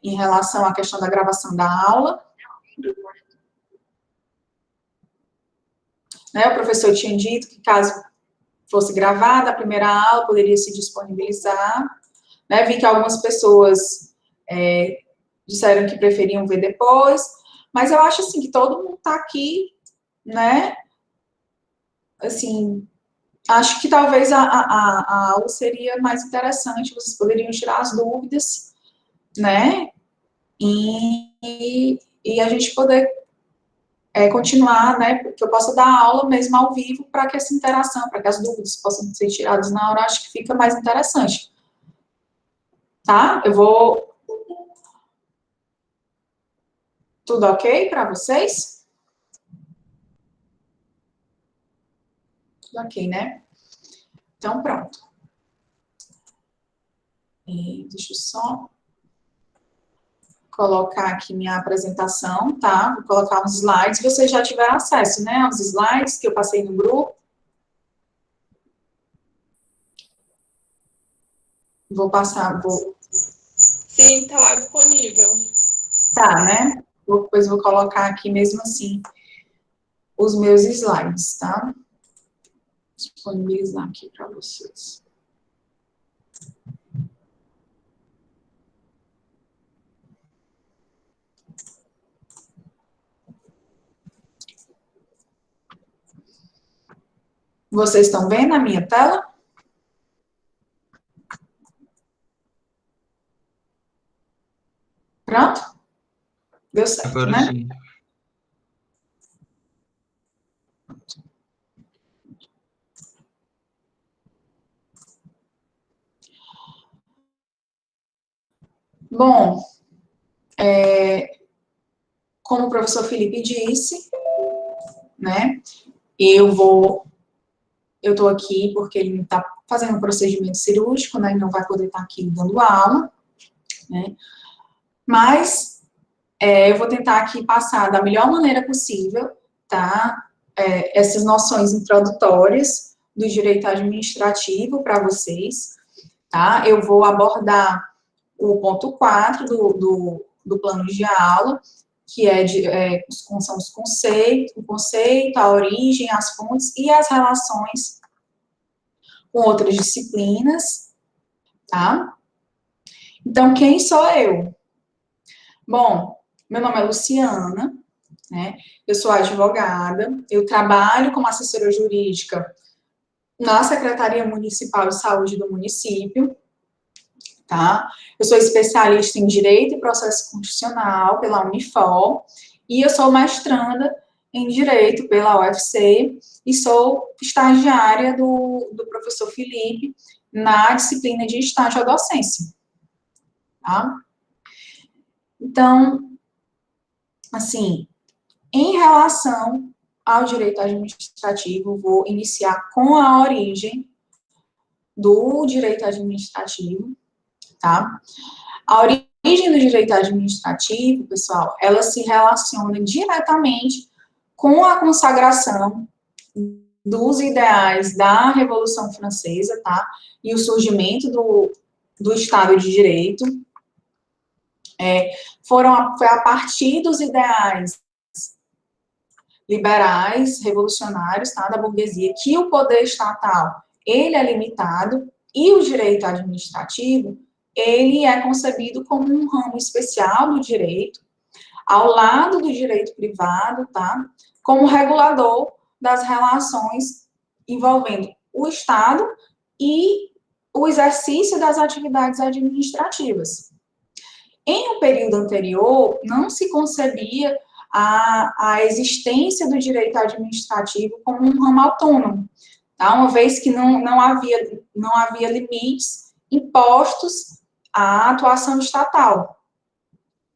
em relação à questão da gravação da aula. Né, o professor tinha dito que caso fosse gravada a primeira aula, poderia se disponibilizar. Né, vi que algumas pessoas disseram que preferiam ver depois, mas eu acho, assim, que todo mundo está aqui, né, assim, acho que talvez a aula seria mais interessante, vocês poderiam tirar as dúvidas, né, e a gente poder continuar, né, que eu possa dar aula mesmo ao vivo, para que essa interação, para que as dúvidas possam ser tiradas na hora, acho que fica mais interessante. Tá? Eu vou... Tudo ok para vocês? Tudo ok, né? Então, pronto. Deixa eu só colocar aqui minha apresentação, tá? Vou colocar uns slides. Vocês já tiveram acesso, né, aos slides que eu passei no grupo. Vou passar, Sim, tá lá disponível. Tá, né? Depois vou colocar aqui mesmo assim os meus slides, tá? Disponibilizar aqui para vocês. Vocês estão vendo a minha tela? Pronto? Deu certo, Agora né? sim. Bom, como o professor Felipe disse, né, eu estou aqui porque ele está fazendo um procedimento cirúrgico, né, e não vai poder estar aqui dando aula, né, mas eu vou tentar aqui passar da melhor maneira possível, tá, essas noções introdutórias do direito administrativo para vocês, tá, eu vou abordar o ponto 4 do plano de aula, que são os conceitos, o conceito, a origem, as fontes e as relações com outras disciplinas, tá? Então, quem sou eu? Bom, meu nome é Luciana, né? Eu sou advogada, eu trabalho como assessora jurídica na Secretaria Municipal de Saúde do município, tá? Eu sou especialista em Direito e Processo Constitucional pela Unifor, e eu sou mestranda em Direito pela UFC, e sou estagiária do professor Felipe na disciplina de estágio à docência, tá? Então, assim, em relação ao direito administrativo, vou iniciar com a origem do direito administrativo, tá? A origem do direito administrativo, pessoal, ela se relaciona diretamente com a consagração dos ideais da Revolução Francesa, tá? E o surgimento do Estado de Direito. Foi a partir dos ideais liberais, revolucionários, tá? Da burguesia, que o poder estatal, ele é limitado, e o direito administrativo, ele é concebido como um ramo especial do direito, ao lado do direito privado, tá? Como regulador das relações envolvendo o Estado e o exercício das atividades administrativas. Em um período anterior, não se concebia a existência do direito administrativo como um ramo autônomo, tá? Uma vez que não havia limites impostos à atuação estatal.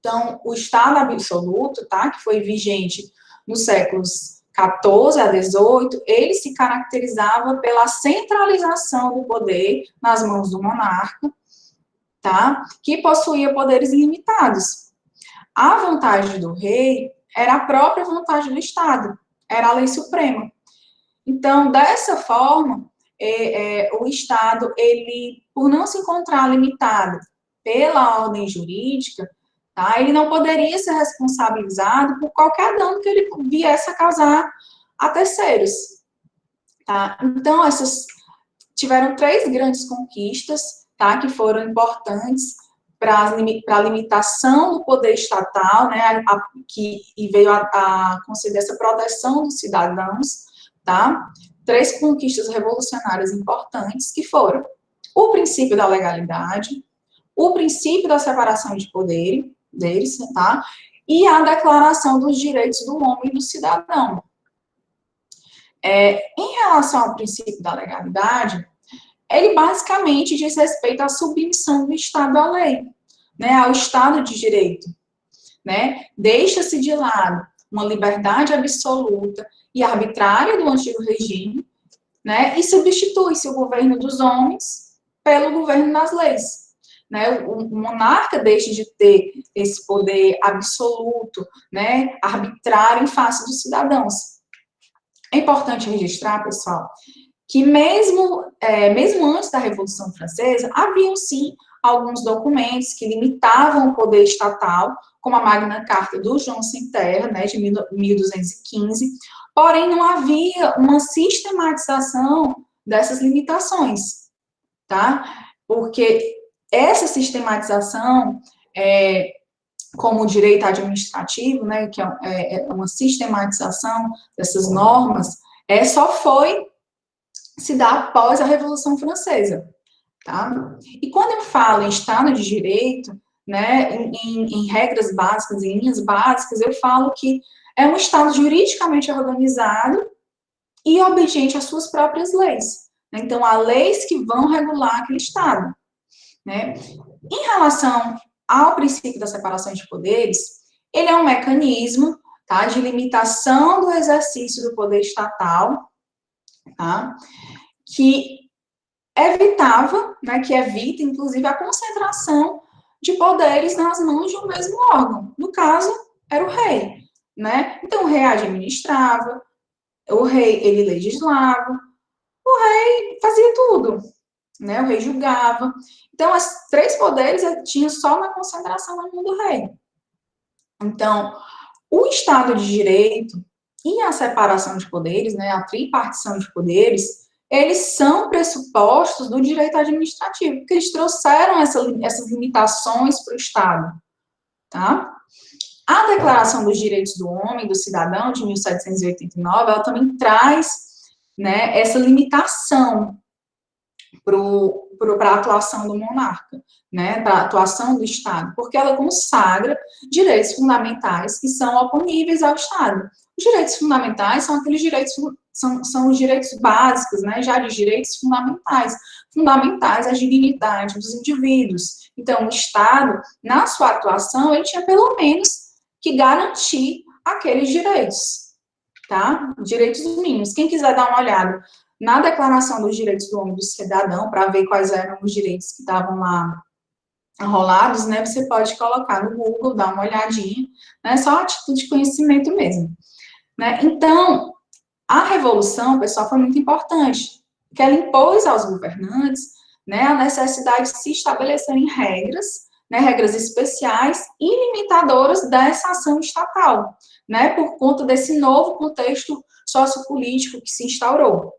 Então, o Estado absoluto, tá, que foi vigente nos séculos XIV a XVIII, ele se caracterizava pela centralização do poder nas mãos do monarca, tá, que possuía poderes ilimitados. A vontade do rei era a própria vontade do Estado, era a lei suprema. Então, dessa forma, o Estado, ele, por não se encontrar limitado pela ordem jurídica, tá? Ele não poderia ser responsabilizado por qualquer dano que ele viesse a causar a terceiros, tá? Então, essas tiveram 3 grandes conquistas, tá? Que foram importantes para a limitação do poder estatal, né? E veio a conceder essa proteção dos cidadãos, tá? 3 conquistas revolucionárias importantes que foram o princípio da legalidade, o princípio da separação de poderes, tá? E a declaração dos direitos do homem e do cidadão. Em relação ao princípio da legalidade, ele basicamente diz respeito à submissão do Estado à lei, né, ao Estado de Direito, né? Deixa-se de lado uma liberdade absoluta e arbitrária do antigo regime, né, e substitui-se o governo dos homens pelo governo das leis. Né, o monarca deixa de ter esse poder absoluto, né, arbitrário em face dos cidadãos. É importante registrar, pessoal, que mesmo antes da Revolução Francesa, haviam, sim, alguns documentos que limitavam o poder estatal, como a Magna Carta do João Sem Terra, né, de 1215, porém não havia uma sistematização dessas limitações, tá? Porque essa sistematização, como o direito administrativo, né, que é uma sistematização dessas normas, só foi se dá após a Revolução Francesa, tá? E quando eu falo em Estado de Direito, né, em regras básicas, em linhas básicas, eu falo que é um Estado juridicamente organizado e obediente às suas próprias leis. Então, há leis que vão regular aquele Estado, né? Em relação ao princípio da separação de poderes, ele é um mecanismo, tá, de limitação do exercício do poder estatal, tá, que evitava, né, que evita, inclusive, a concentração de poderes nas mãos de um mesmo órgão. No caso, era o rei, né? Então, o rei administrava, o rei, ele legislava, o rei fazia tudo, né? O rei julgava. Então, os 3 poderes tinham só uma concentração na mão do rei. Então, o Estado de Direito e a separação de poderes, né, a tripartição de poderes, eles são pressupostos do direito administrativo, porque eles trouxeram essas limitações para o Estado, tá? A Declaração dos Direitos do Homem e do Cidadão, de 1789, ela também traz, né, essa limitação para a atuação do monarca, né, para a atuação do Estado, porque ela consagra direitos fundamentais que são oponíveis ao Estado. Os direitos fundamentais são aqueles direitos, são os direitos básicos, né, já de direitos fundamentais à dignidade dos indivíduos. Então, o Estado, na sua atuação, ele tinha pelo menos que garantir aqueles direitos, tá? Direitos mínimos. Quem quiser dar uma olhada na Declaração dos Direitos do Homem e do Cidadão, para ver quais eram os direitos que estavam lá enrolados, né, você pode colocar no Google, dar uma olhadinha, né, só a título de conhecimento mesmo, né. Então, a Revolução, pessoal, foi muito importante, porque ela impôs aos governantes, né, a necessidade de se estabelecerem regras, né, regras especiais e limitadoras dessa ação estatal, né, por conta desse novo contexto sociopolítico que se instaurou.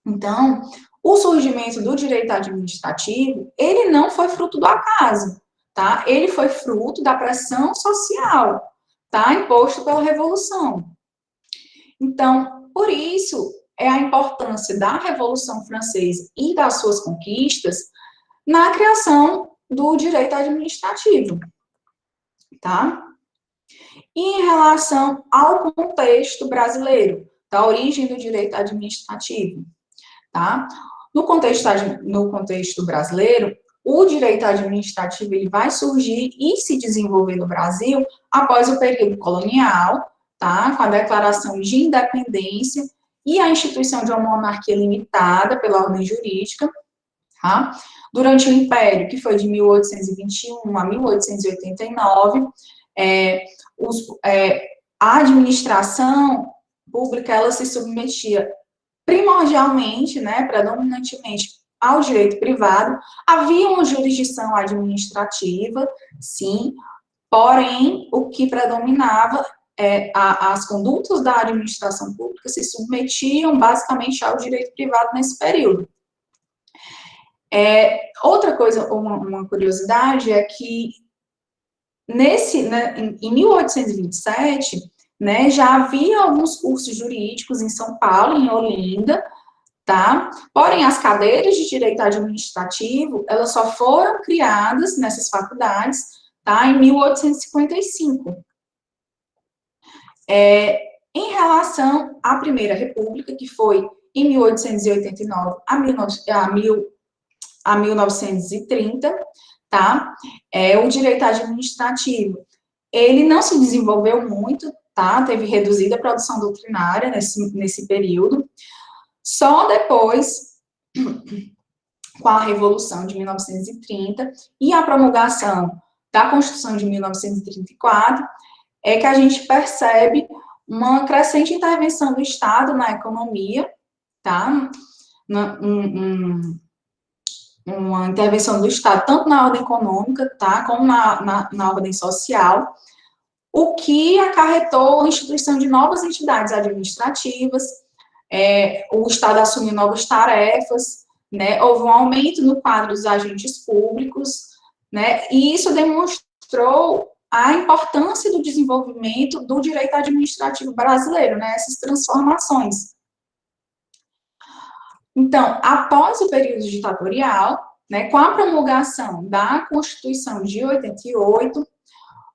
Então, o surgimento do direito administrativo, ele não foi fruto do acaso, tá? Ele foi fruto da pressão social, tá? Imposto pela Revolução. Então, por isso, é a importância da Revolução Francesa e das suas conquistas na criação do direito administrativo, tá? E em relação ao contexto brasileiro, da origem do direito administrativo, tá? No contexto brasileiro, o direito administrativo ele vai surgir e se desenvolver no Brasil após o período colonial, tá? Com a declaração de independência e a instituição de uma monarquia limitada pela ordem jurídica, tá? Durante o Império, que foi de 1821 a 1889, a administração pública ela se submetia primordialmente, né, predominantemente ao direito privado. Havia uma jurisdição administrativa, sim, porém, o que predominava as condutas da administração pública se submetiam basicamente ao direito privado nesse período. Outra coisa, uma curiosidade, é que em 1827, né, já havia alguns cursos jurídicos em São Paulo, em Olinda, tá? Porém, as cadeiras de direito administrativo, elas só foram criadas nessas faculdades, tá, em 1855. Em relação à Primeira República, que foi em 1889 a 1930, tá? O direito administrativo, ele não se desenvolveu muito, tá? Teve reduzida a produção doutrinária nesse período. Só depois, com a Revolução de 1930 e a promulgação da Constituição de 1934, é que a gente percebe uma crescente intervenção do Estado na economia, tá? Uma intervenção do Estado, tanto na ordem econômica, tá? Como na ordem social, o que acarretou a instituição de novas entidades administrativas, o Estado assumiu novas tarefas, né? Houve um aumento no quadro dos agentes públicos, né? E isso demonstrou a importância do desenvolvimento do direito administrativo brasileiro, né? Essas transformações. Então, após o período ditatorial, né, com a promulgação da Constituição de 88,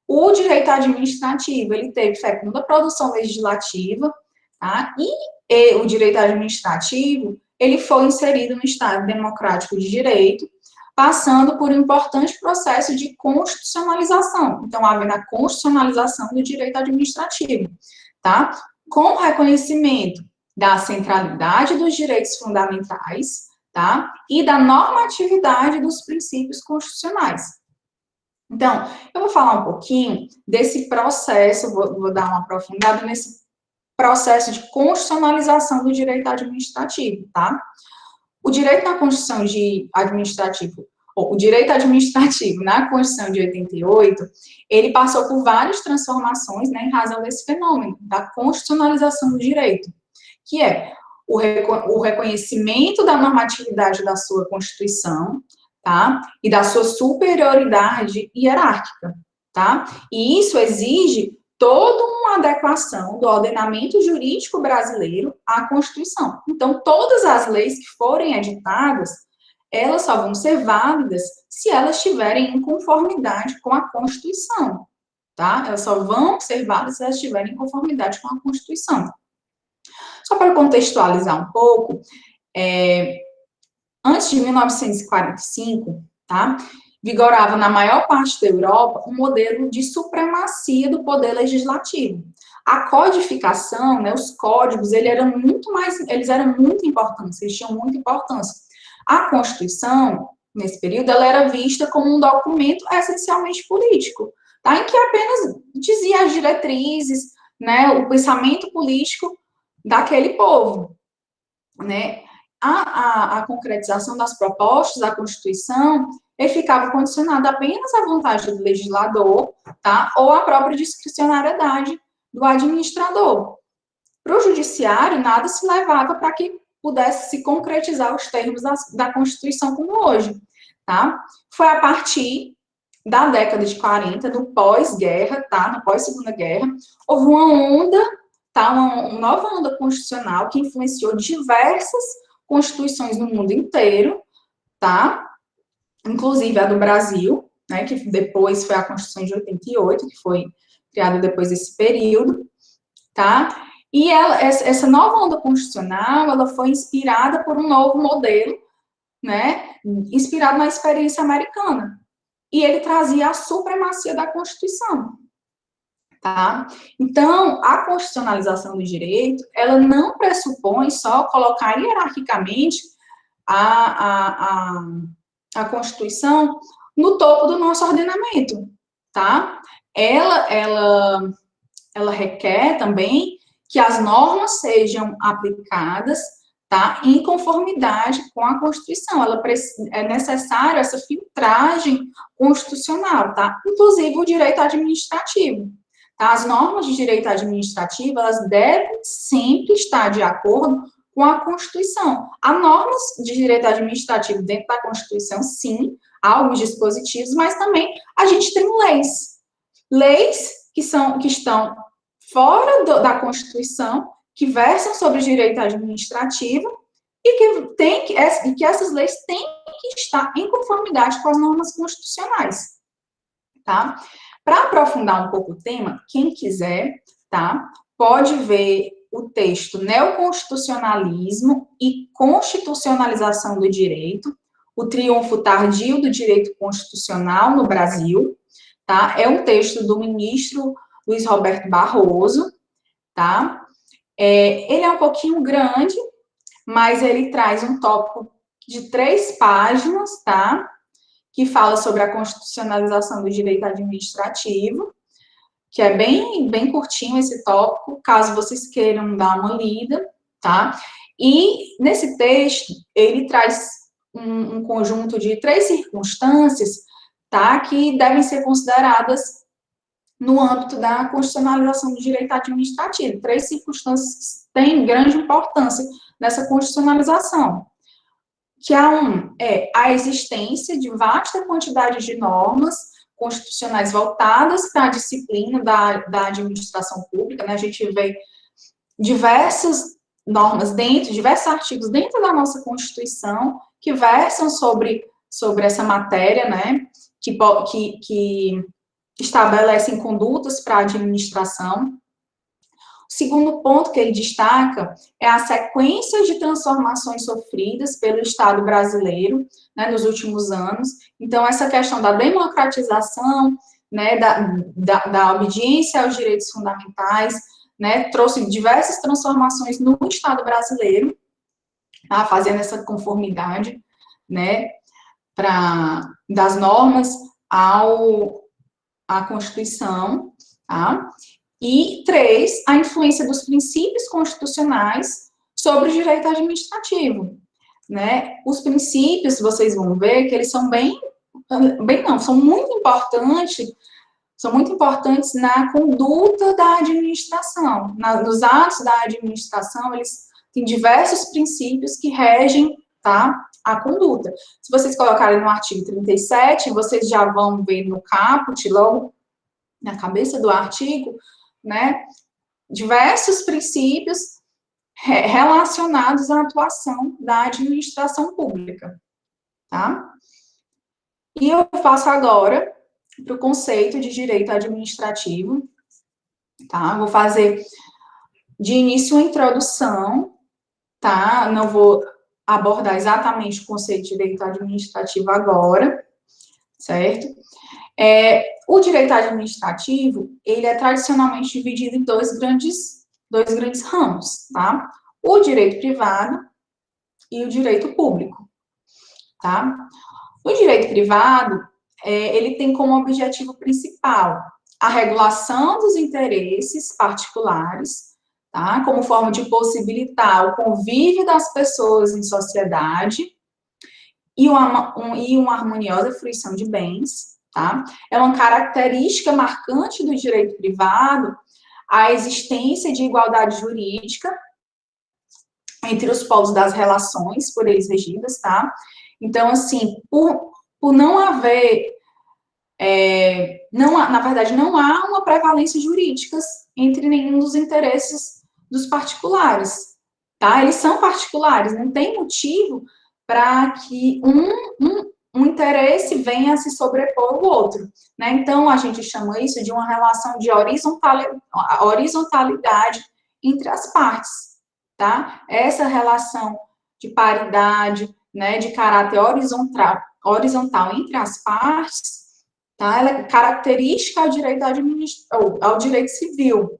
o direito administrativo, ele teve fecunda produção legislativa, tá? E o direito administrativo, ele foi inserido no Estado Democrático de Direito, passando por um importante processo de constitucionalização. Então, havendo a constitucionalização do direito administrativo, tá? Com o reconhecimento da centralidade dos direitos fundamentais, tá? E da normatividade dos princípios constitucionais. Então, eu vou falar um pouquinho desse processo, vou dar uma aprofundada nesse processo de constitucionalização do direito administrativo, tá? O direito na Constituição o direito administrativo na Constituição de 88, ele passou por várias transformações, né, em razão desse fenômeno, da constitucionalização do direito, que é o reconhecimento da normatividade da sua Constituição, tá? E da sua superioridade hierárquica, tá? E isso exige toda uma adequação do ordenamento jurídico brasileiro à Constituição. Então, todas as leis que forem editadas, elas só vão ser válidas se elas estiverem em conformidade com a Constituição, tá? Elas só vão ser válidas se elas estiverem em conformidade com a Constituição. Só para contextualizar um pouco, antes de 1945, tá? Vigorava na maior parte da Europa um modelo de supremacia do poder legislativo. A codificação, né, os códigos, eles eram muito importantes, eles tinham muita importância. A Constituição, nesse período, ela era vista como um documento essencialmente político, tá? Em que apenas dizia as diretrizes, né, o pensamento político daquele povo, né? A concretização das propostas da Constituição, ele ficava condicionado apenas à vontade do legislador, tá? Ou à própria discricionariedade do administrador. Para o judiciário, nada se levava para que pudesse se concretizar os termos da Constituição como hoje, tá? Foi a partir da década de 40, do pós-guerra, tá? No pós-segunda guerra, houve uma onda, tá? Uma nova onda constitucional que influenciou diversas constituições no mundo inteiro, tá? Inclusive a do Brasil, né, que depois foi a Constituição de 88, que foi criada depois desse período, tá? E essa nova onda constitucional, ela foi inspirada por um novo modelo, né, inspirado na experiência americana. E ele trazia a supremacia da Constituição, tá? Então, a constitucionalização do direito, ela não pressupõe só colocar hierarquicamente a Constituição no topo do nosso ordenamento, tá? Ela requer também que as normas sejam aplicadas, tá? Em conformidade com a Constituição. É necessário essa filtragem constitucional, tá? Inclusive o direito administrativo. Tá? As normas de direito administrativo, elas devem sempre estar de acordo com a Constituição. Há normas de direito administrativo dentro da Constituição, sim, há alguns dispositivos, mas também a gente tem leis. Leis que estão fora da Constituição, que versam sobre direito administrativo e que essas leis têm que estar em conformidade com as normas constitucionais, tá? Para aprofundar um pouco o tema, quem quiser, tá? Pode ver o texto Neoconstitucionalismo e Constitucionalização do Direito, o triunfo tardio do direito constitucional no Brasil, tá? É um texto do ministro Luiz Roberto Barroso, tá? Ele é um pouquinho grande, mas ele traz um tópico de 3 páginas, tá? Que fala sobre a constitucionalização do direito administrativo, que é bem curtinho esse tópico, caso vocês queiram dar uma lida, tá? E nesse texto, ele traz um conjunto de 3 circunstâncias, tá? Que devem ser consideradas no âmbito da constitucionalização do direito administrativo. 3 circunstâncias que têm grande importância nessa constitucionalização. Que é a existência de vasta quantidade de normas constitucionais voltadas para a disciplina da administração pública, né? A gente vê diversas normas diversos artigos dentro da nossa Constituição que versam sobre essa matéria, né? Que estabelecem condutas para a administração. O segundo ponto que ele destaca é a sequência de transformações sofridas pelo Estado brasileiro, né, nos últimos anos. Então, essa questão da democratização, né, da obediência aos direitos fundamentais, né, trouxe diversas transformações no Estado brasileiro, tá, fazendo essa conformidade, né, das normas à Constituição, tá? E 3, a influência dos princípios constitucionais sobre o direito administrativo, né? Os princípios, vocês vão ver que eles são são muito importantes na conduta da administração, nos atos da administração, eles têm diversos princípios que regem, tá, a conduta. Se vocês colocarem no artigo 37, vocês já vão ver no caput, logo na cabeça do artigo, né, diversos princípios relacionados à atuação da administração pública, tá? E eu passo agora para o conceito de direito administrativo, tá? Vou fazer de início uma introdução, tá? Não vou abordar exatamente o conceito de direito administrativo agora, certo? O direito administrativo, ele é tradicionalmente dividido em dois grandes ramos, tá? O direito privado e o direito público, tá? O direito privado, ele tem como objetivo principal a regulação dos interesses particulares, tá? Como forma de possibilitar o convívio das pessoas em sociedade e uma harmoniosa fruição de bens, tá? É uma característica marcante do direito privado a existência de igualdade jurídica entre os polos das relações por eles regidas, tá? Então, assim, por não haver, na verdade, não há uma prevalência jurídica entre nenhum dos interesses dos particulares, tá? Eles são particulares, não tem motivo para que um interesse venha a se sobrepor ao outro, né? Então, a gente chama isso de uma relação de horizontalidade entre as partes, tá? Essa relação de paridade, né, de caráter horizontal entre as partes, tá? Ela é característica ao direito ao direito civil,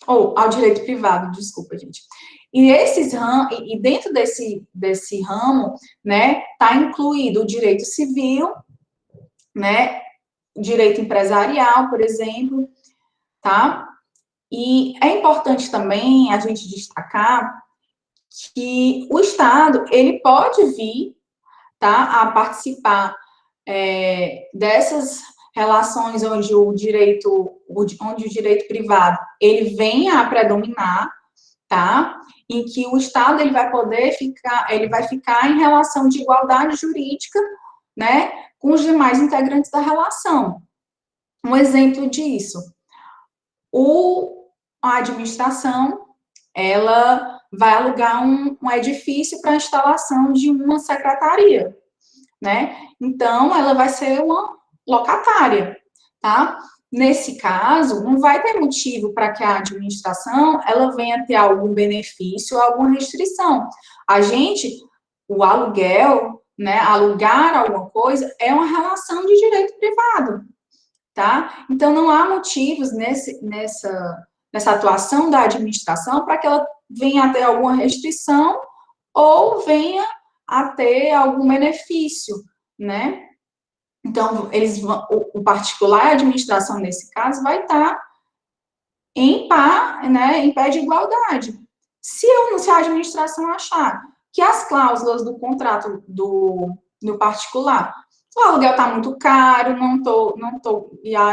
ou ao direito privado, desculpa, gente. E dentro desse ramo, né, está incluído o direito civil, né, direito empresarial, por exemplo, tá? E é importante também a gente destacar que o Estado, ele pode vir, tá, a participar dessas relações onde o direito privado, ele venha a predominar, tá, em que o Estado, ele vai ficar em relação de igualdade jurídica, né, com os demais integrantes da relação. Um exemplo disso, a administração, ela vai alugar um edifício para a instalação de uma secretaria, né? Então, ela vai ser uma locatária, tá? Nesse caso, não vai ter motivo para que a administração, ela venha ter algum benefício ou alguma restrição. O aluguel, né, alugar alguma coisa, é uma relação de direito privado, tá? Então, não há motivos nessa atuação da administração para que ela venha a ter alguma restrição ou venha a ter algum benefício, né? Então, o particular e a administração, nesse caso, vai estar em par, né, em pé de igualdade. Se a administração achar que as cláusulas do contrato do particular, o aluguel está muito caro, e a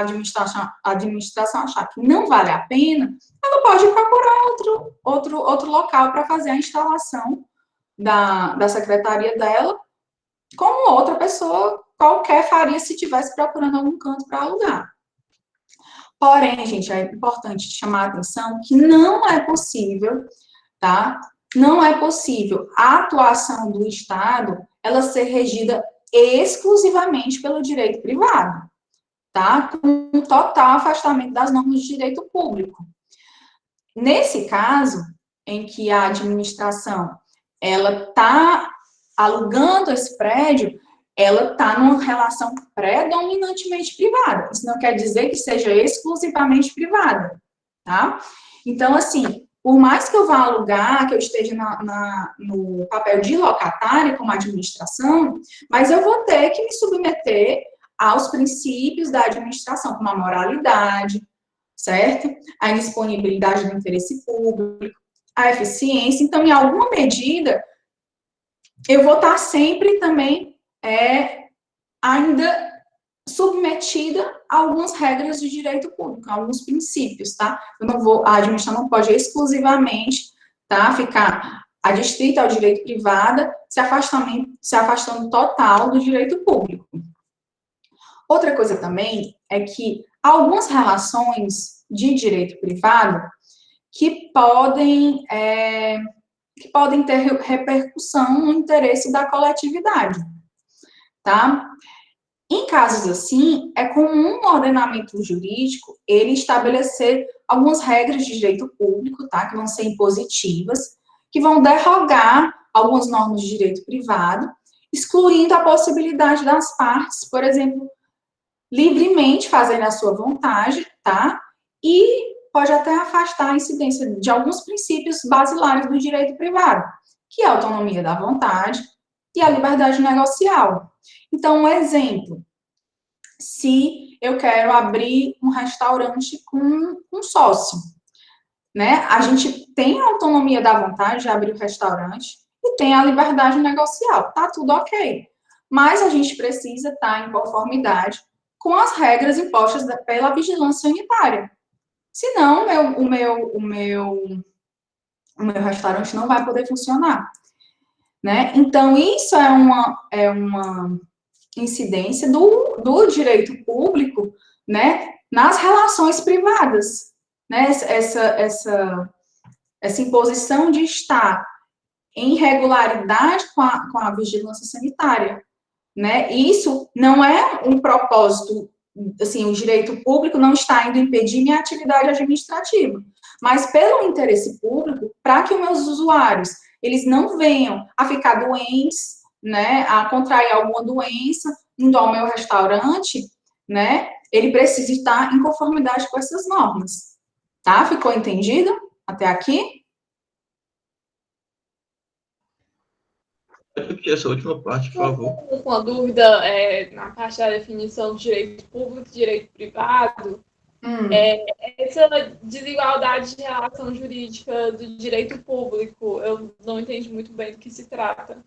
administração achar que não vale a pena, ela pode procurar outro local para fazer a instalação da secretaria dela, como outra pessoa qualquer faria se estivesse procurando algum canto para alugar. Porém, gente, é importante chamar a atenção que não é possível, tá? Não é possível a atuação do Estado, ela ser regida exclusivamente pelo direito privado, tá? Com um total afastamento das normas de direito público. Nesse caso, em que a administração, ela está alugando esse prédio, ela está numa relação predominantemente privada. Isso não quer dizer que seja exclusivamente privada, tá? Então, assim, por mais que eu vá alugar, que eu esteja no papel de locatária como administração, mas eu vou ter que me submeter aos princípios da administração, como a moralidade, certo? A indisponibilidade do interesse público, a eficiência. Então, em alguma medida, eu vou estar sempre também ainda submetida a algumas regras de direito público, a alguns princípios, tá? A administração não pode exclusivamente, tá, ficar adstrita ao direito privado, se afastando total do direito público. Outra coisa também é que algumas relações de direito privado que podem ter repercussão no interesse da coletividade, tá? Em casos assim, é comum no ordenamento jurídico ele estabelecer algumas regras de direito público, tá? Que vão ser impositivas, que vão derrogar algumas normas de direito privado, excluindo a possibilidade das partes, por exemplo, livremente fazerem a sua vontade, tá? E pode até afastar a incidência de alguns princípios basilares do direito privado, que é a autonomia da vontade e a liberdade negocial. Então, um exemplo, se eu quero abrir um restaurante com um sócio, né? A gente tem a autonomia da vontade de abrir o restaurante e tem a liberdade negocial, tá tudo ok. Mas a gente precisa estar em conformidade com as regras impostas pela vigilância sanitária. Senão, o meu restaurante não vai poder funcionar, né? Então, isso é uma incidência do direito público, né, nas relações privadas, né? Essa imposição de estar em regularidade com a vigilância sanitária, né? Isso não é um propósito, assim, o direito público não está indo impedir minha atividade administrativa, mas pelo interesse público, para que os meus usuários, eles não venham a ficar doentes, né, a contrair alguma doença, indo ao meu restaurante, né, ele precisa estar em conformidade com essas normas, tá? Ficou entendido até aqui? Repetir essa última parte, por favor. Uma dúvida na parte da definição de direito público e direito privado. Hum, Essa desigualdade de relação jurídica do direito público, eu não entendi muito bem do que se trata.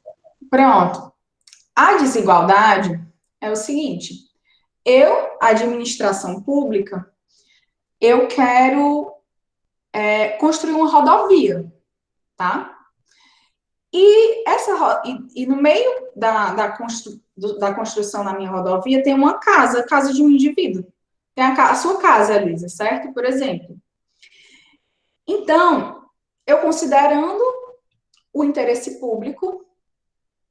pronto. A desigualdade é o seguinte: eu, administração pública, eu quero construir uma rodovia, tá? E no meio da construção da minha rodovia tem uma casa de um indivíduo. Tem a sua casa, Elisa, certo? Por exemplo. Então, eu considerando o interesse público,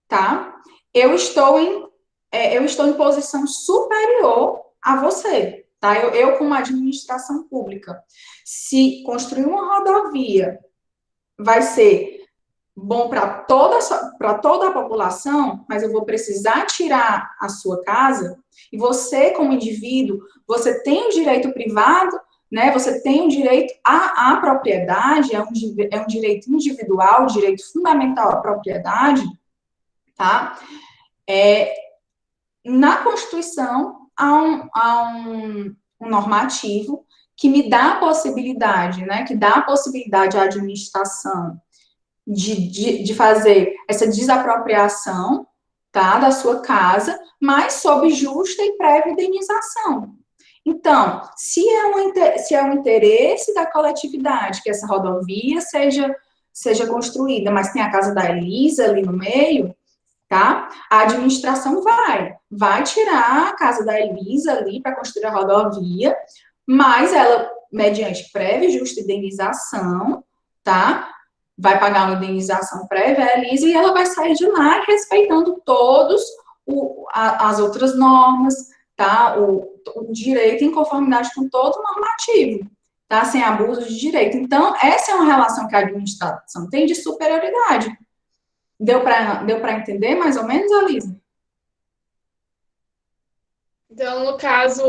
tá? Eu estou em posição superior a você, tá? Como administração pública, se construir uma rodovia vai ser bom para toda a população, mas eu vou precisar tirar a sua casa, e você, como indivíduo, você tem o direito privado, né? Você tem o direito à propriedade, é um direito individual, direito fundamental à propriedade, tá? Na Constituição, há um normativo que me dá a possibilidade, né? Que dá a possibilidade à administração de fazer essa desapropriação, tá, da sua casa, mas sob justa e prévia indenização. Então, se é um interesse da coletividade que essa rodovia seja construída, mas tem a casa da Elisa ali no meio, tá? A administração vai tirar a casa da Elisa ali para construir a rodovia, mas ela, mediante prévia e justa indenização, tá? Vai pagar uma indenização prévia, a Elisa, e ela vai sair de lá respeitando todos as outras normas, tá? O direito em conformidade com todo o normativo, tá? Sem abuso de direito. Então, essa é uma relação que a administração tem de superioridade. Deu para entender mais ou menos, Elisa? Então, no caso,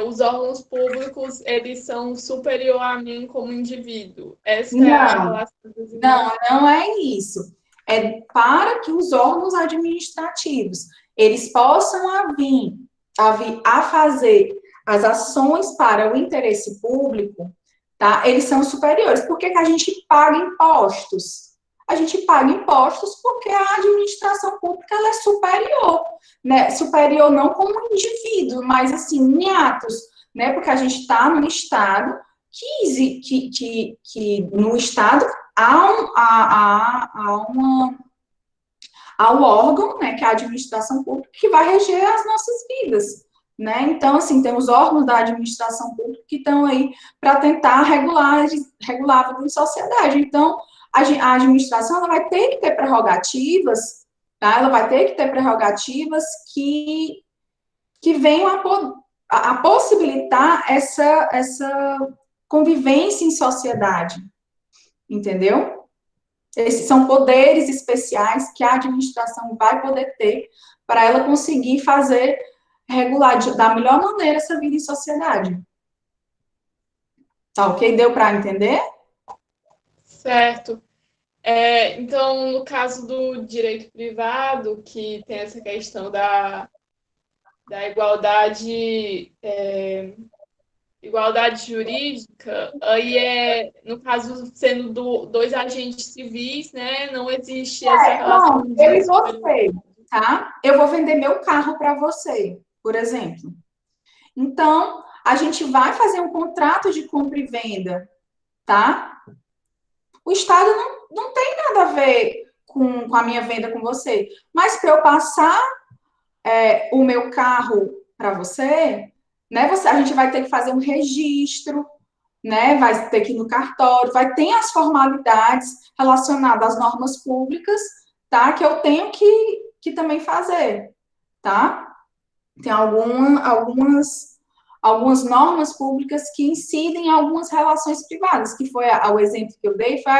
os órgãos públicos, eles são superior a mim como indivíduo. Essa é a Não, relação das ideias. não é isso. É para que os órgãos administrativos eles possam vir a fazer as ações para o interesse público, tá? Eles são superiores. Por que a gente paga impostos? A gente paga impostos porque a administração pública ela é superior, né? Superior não como indivíduo, mas assim, em atos, né? Porque a gente está num estado que no estado há um órgão, né, que é a administração pública, que vai reger as nossas vidas, né? Então, assim, tem os órgãos da administração pública que estão aí para tentar regular a vida em sociedade. Então, a administração ela vai ter que ter prerrogativas, tá? Ela vai ter que ter prerrogativas que venham a possibilitar essa convivência em sociedade, entendeu? Esses são poderes especiais que a administração vai poder ter para ela conseguir regular da melhor maneira essa vida em sociedade. Tá ok? Deu para entender? Certo. Então, no caso do direito privado, que tem essa questão da igualdade, igualdade jurídica, aí no caso, sendo dois agentes civis, né, não existe essa relação Bom, eu de e você, tá? Eu vou vender meu carro para você, por exemplo. Então, a gente vai fazer um contrato de compra e venda, tá? O Estado não tem nada a ver com a minha venda com você. Mas para eu passar o meu carro para você, né? A gente vai ter que fazer um registro, né? Vai ter que ir no cartório, vai ter as formalidades relacionadas às normas públicas, tá? Que eu tenho que também fazer, tá? Tem algumas normas públicas que incidem em algumas relações privadas, que foi o exemplo que eu dei, foi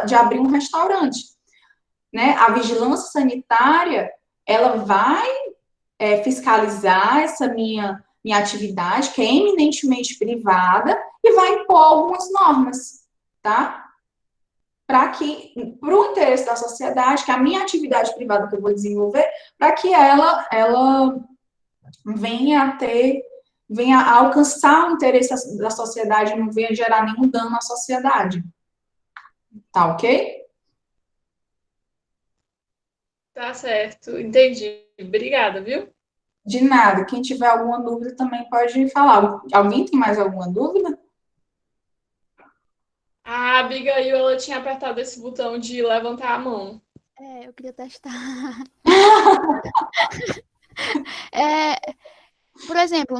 de abrir um restaurante, né? A vigilância sanitária, ela vai fiscalizar essa minha atividade, que é eminentemente privada, e vai impor algumas normas, tá? Para o interesse da sociedade, que a minha atividade privada que eu vou desenvolver, para que ela venha a ter, venha a alcançar o interesse da sociedade e não venha gerar nenhum dano à sociedade. Tá ok? Tá certo, entendi. Obrigada, viu? De nada. Quem tiver alguma dúvida também pode falar. Alguém tem mais alguma dúvida? A Abigail, ela tinha apertado esse botão de levantar a mão. Eu queria testar. É, por exemplo,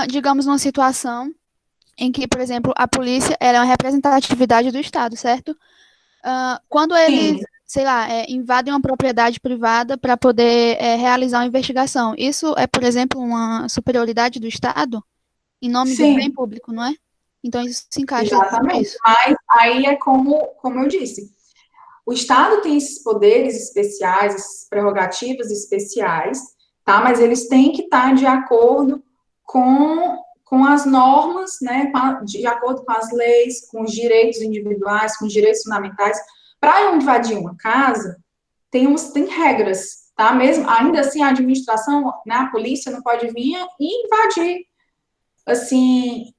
digamos, numa situação em que, por exemplo, a polícia ela é uma representatividade do Estado, certo? Quando eles, Sim, sei lá, invadem uma propriedade privada para poder realizar uma investigação, isso é, por exemplo, uma superioridade do Estado em nome do bem sim, público, não é? Então isso se encaixa exatamente. nisso. Mas aí é como eu disse, o Estado tem esses poderes especiais, essas prerrogativas especiais, tá? Mas eles têm que estar de acordo com as normas, né? De acordo com as leis, com os direitos individuais, com os direitos fundamentais. Para eu invadir uma casa, tem regras, tá? Mesmo, ainda assim, a administração, né, a polícia não pode vir e invadir. Assim,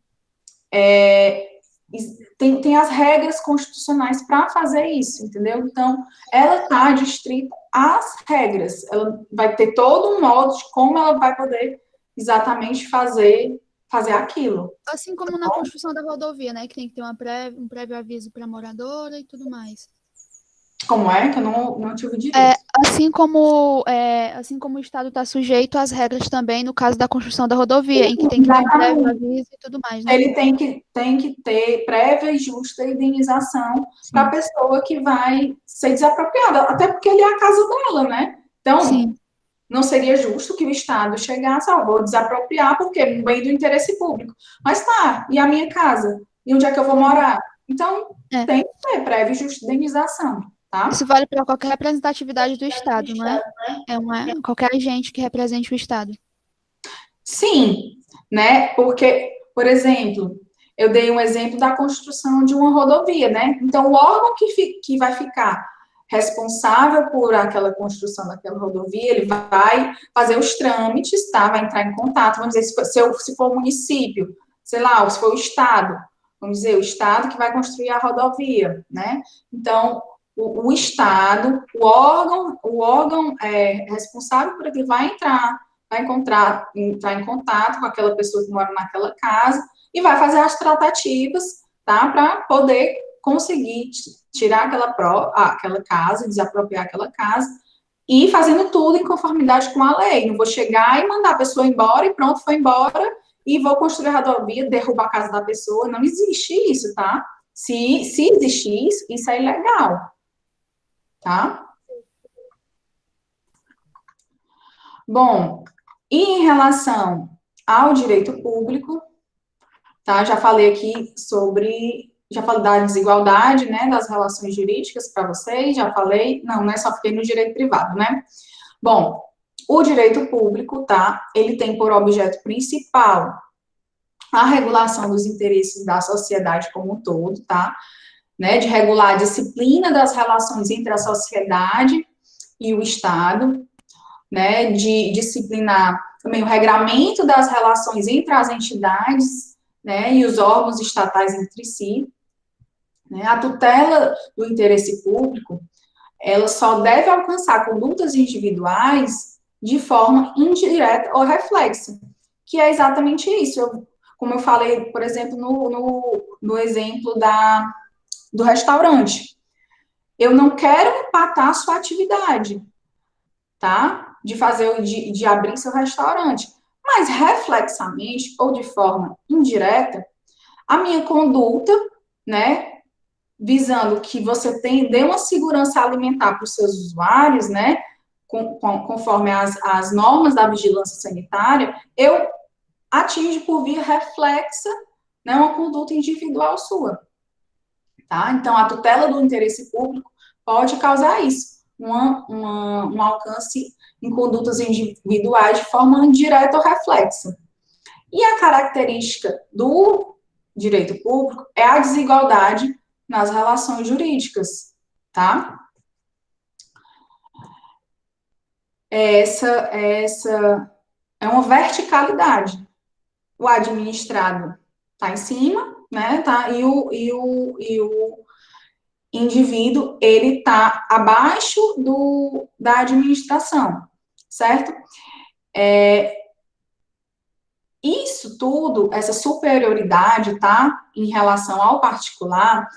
tem as regras constitucionais para fazer isso, entendeu? Então, ela está adstrita às regras. Ela vai ter todo um modo de como ela vai poder exatamente fazer aquilo. Assim como na construção da rodovia, né? Que tem que ter um prévio aviso para a moradora e tudo mais. Como é? Que eu não tive direito. Assim como o Estado está sujeito às regras também no caso da construção da rodovia, em que tem que ter um prévio Exatamente. aviso e tudo mais, né? Ele tem que ter prévia e justa indenização para a pessoa que vai ser desapropriada, até porque ele é a casa dela, né? Então, Sim. não seria justo que o Estado chegasse, vou desapropriar porque é um bem do interesse público. Mas tá, e a minha casa? E onde é que eu vou morar? Então, É. tem que ter prévia e justa indenização, tá? Isso vale para qualquer representatividade do Estado, não é? Qualquer agente que represente o Estado. Sim, né? Porque, por exemplo, eu dei um exemplo da construção de uma rodovia, né? Então, o órgão que vai ficar responsável por aquela construção daquela rodovia, ele vai fazer os trâmites, tá? Vai entrar em contato, vamos dizer, se for o município, sei lá, ou se for o Estado, vamos dizer, o Estado que vai construir a rodovia, né? Então, o Estado, o órgão responsável por aquilo vai entrar em contato com aquela pessoa que mora naquela casa e vai fazer as tratativas, tá, para poder conseguir tirar aquela casa, desapropriar aquela casa, e fazendo tudo em conformidade com a lei. Não vou chegar e mandar a pessoa embora e pronto, foi embora, e vou construir a rodovia, derrubar a casa da pessoa. Não existe isso, tá? Se existir isso é ilegal, tá? Bom, e em relação ao direito público, tá? Já falei aqui já falei da desigualdade, né, das relações jurídicas para vocês, já falei, não, né, só fiquei no direito privado, né? Bom, o direito público, tá? Ele tem por objeto principal a regulação dos interesses da sociedade como um todo, tá? Né, de regular a disciplina das relações entre a sociedade e o Estado, né, de disciplinar também o regramento das relações entre as entidades, né, e os órgãos estatais entre si, né, a tutela do interesse público, ela só deve alcançar condutas individuais de forma indireta ou reflexa, que é exatamente isso. Como eu falei, por exemplo, no exemplo do restaurante. Eu não quero empatar a sua atividade, tá? De abrir seu restaurante. Mas reflexamente ou de forma indireta, a minha conduta, né, visando que você dê uma segurança alimentar para os seus usuários, né, conforme as normas da vigilância sanitária, eu atingo por via reflexa, né, uma conduta individual sua, tá? Então, a tutela do interesse público pode causar isso, um alcance em condutas individuais de forma indireta ou reflexa. E a característica do direito público é a desigualdade nas relações jurídicas, tá? Essa é uma verticalidade, o administrado está em cima, né, tá? E o indivíduo, ele está abaixo da administração, certo? Isso tudo, essa superioridade, tá, em relação ao particular,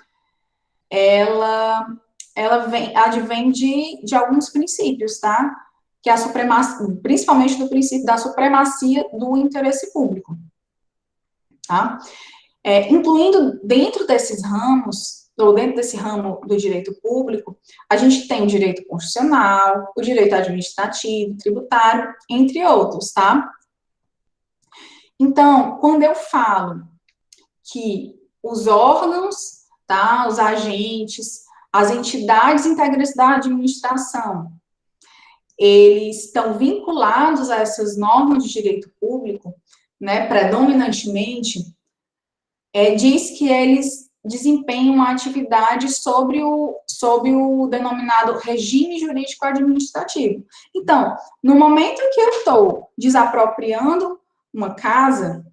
ela advém de alguns princípios, tá? Que é a supremacia, principalmente do princípio da supremacia do interesse público, tá? Incluindo dentro desses ramos, ou dentro desse ramo do direito público, a gente tem o direito constitucional, o direito administrativo, tributário, entre outros, tá? Então, quando eu falo que os órgãos, tá, os agentes, as entidades integrantes da administração, eles estão vinculados a essas normas de direito público, né, predominantemente, diz que eles desempenham uma atividade sobre o denominado regime jurídico administrativo. Então, no momento que eu estou desapropriando uma casa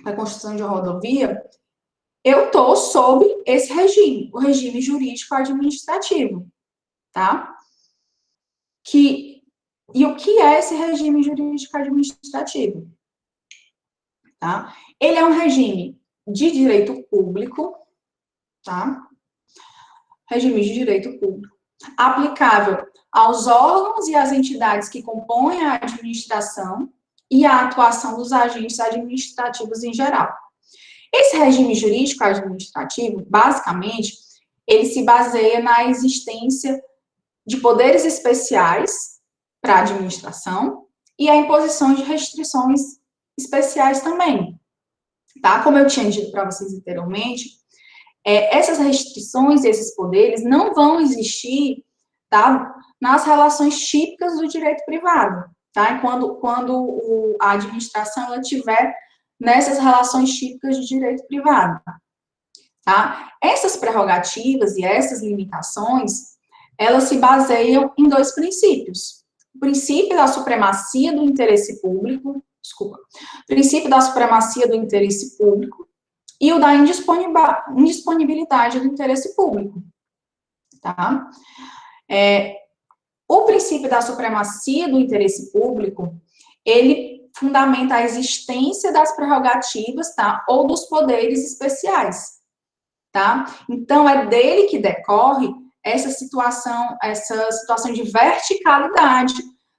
para a construção de uma rodovia, eu estou sob esse regime, o regime jurídico administrativo, tá? E o que é esse regime jurídico administrativo? Tá? Ele é um regime de direito público, tá? Regime de direito público, aplicável aos órgãos e às entidades que compõem a administração e a atuação dos agentes administrativos em geral. Esse regime jurídico administrativo, basicamente, ele se baseia na existência de poderes especiais para a administração e a imposição de restrições especiais também, tá? Como eu tinha dito para vocês anteriormente, essas restrições, esses poderes não vão existir, tá, nas relações típicas do direito privado, tá? Quando a administração ela tiver nessas relações típicas de direito privado, tá? Essas prerrogativas e essas limitações, elas se baseiam em dois princípios. O princípio da supremacia do interesse público, princípio da supremacia do interesse público e o da indisponibilidade do interesse público, tá? O princípio da supremacia do interesse público, ele fundamenta a existência das prerrogativas, tá? Ou dos poderes especiais, tá? Então, é dele que decorre essa situação de verticalidade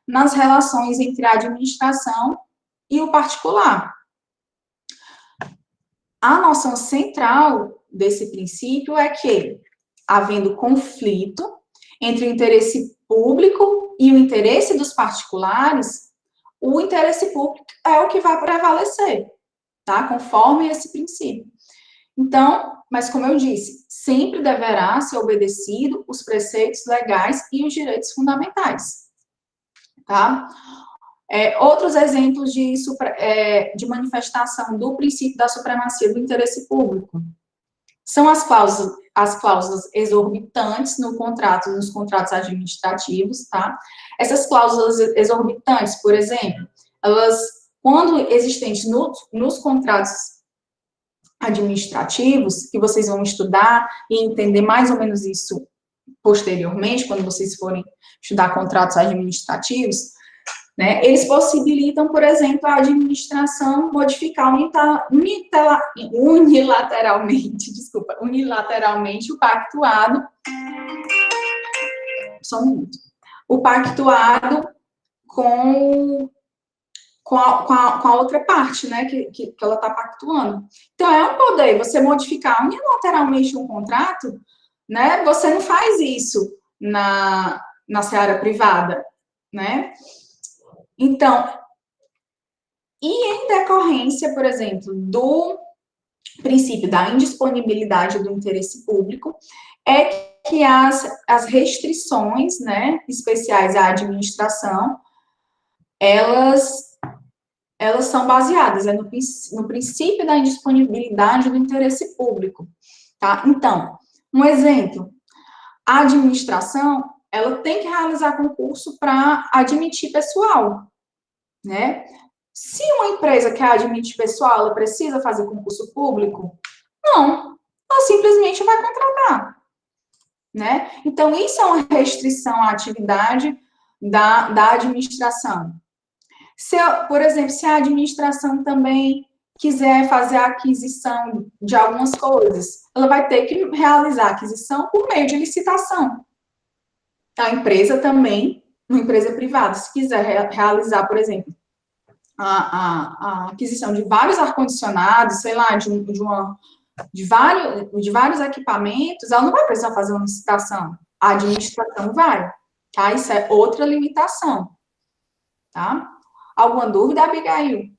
nas relações entre a administração e o particular. A noção central desse princípio é que, havendo conflito entre o interesse público e o interesse dos particulares, o interesse público é o que vai prevalecer, tá? Conforme esse princípio. Então, mas como eu disse, sempre deverá ser obedecido os preceitos legais e os direitos fundamentais, tá? Outros exemplos de manifestação do princípio da supremacia do interesse público são as cláusulas exorbitantes nos contratos administrativos, tá? Essas cláusulas exorbitantes, por exemplo, elas, quando existentes nos contratos administrativos, que vocês vão estudar e entender mais ou menos isso posteriormente, quando vocês forem estudar contratos administrativos, né, eles possibilitam, por exemplo, a administração modificar unilateralmente o pactuado, o pactuado com a outra parte, né, que ela está pactuando. Então, é um poder, você modificar unilateralmente um contrato, né, você não faz isso na seara privada, né? Então, e em decorrência, por exemplo, do princípio da indisponibilidade do interesse público, é que as restrições, né, especiais à administração, elas são baseadas no princípio da indisponibilidade do interesse público, tá? Então, um exemplo, a administração, ela tem que realizar concurso para admitir pessoal, né? Se uma empresa quer admitir pessoal, ela precisa fazer concurso público? Não, ela simplesmente vai contratar, né? Então, isso é uma restrição à atividade da administração. Por exemplo, se a administração também quiser fazer a aquisição de algumas coisas, ela vai ter que realizar a aquisição por meio de licitação. A empresa também, uma empresa privada, se quiser realizar, por exemplo, a aquisição de vários ar-condicionados, sei lá, de vários equipamentos, ela não vai precisar fazer uma licitação. A administração vai, tá? Isso é outra limitação, tá? Alguma dúvida, Abigail?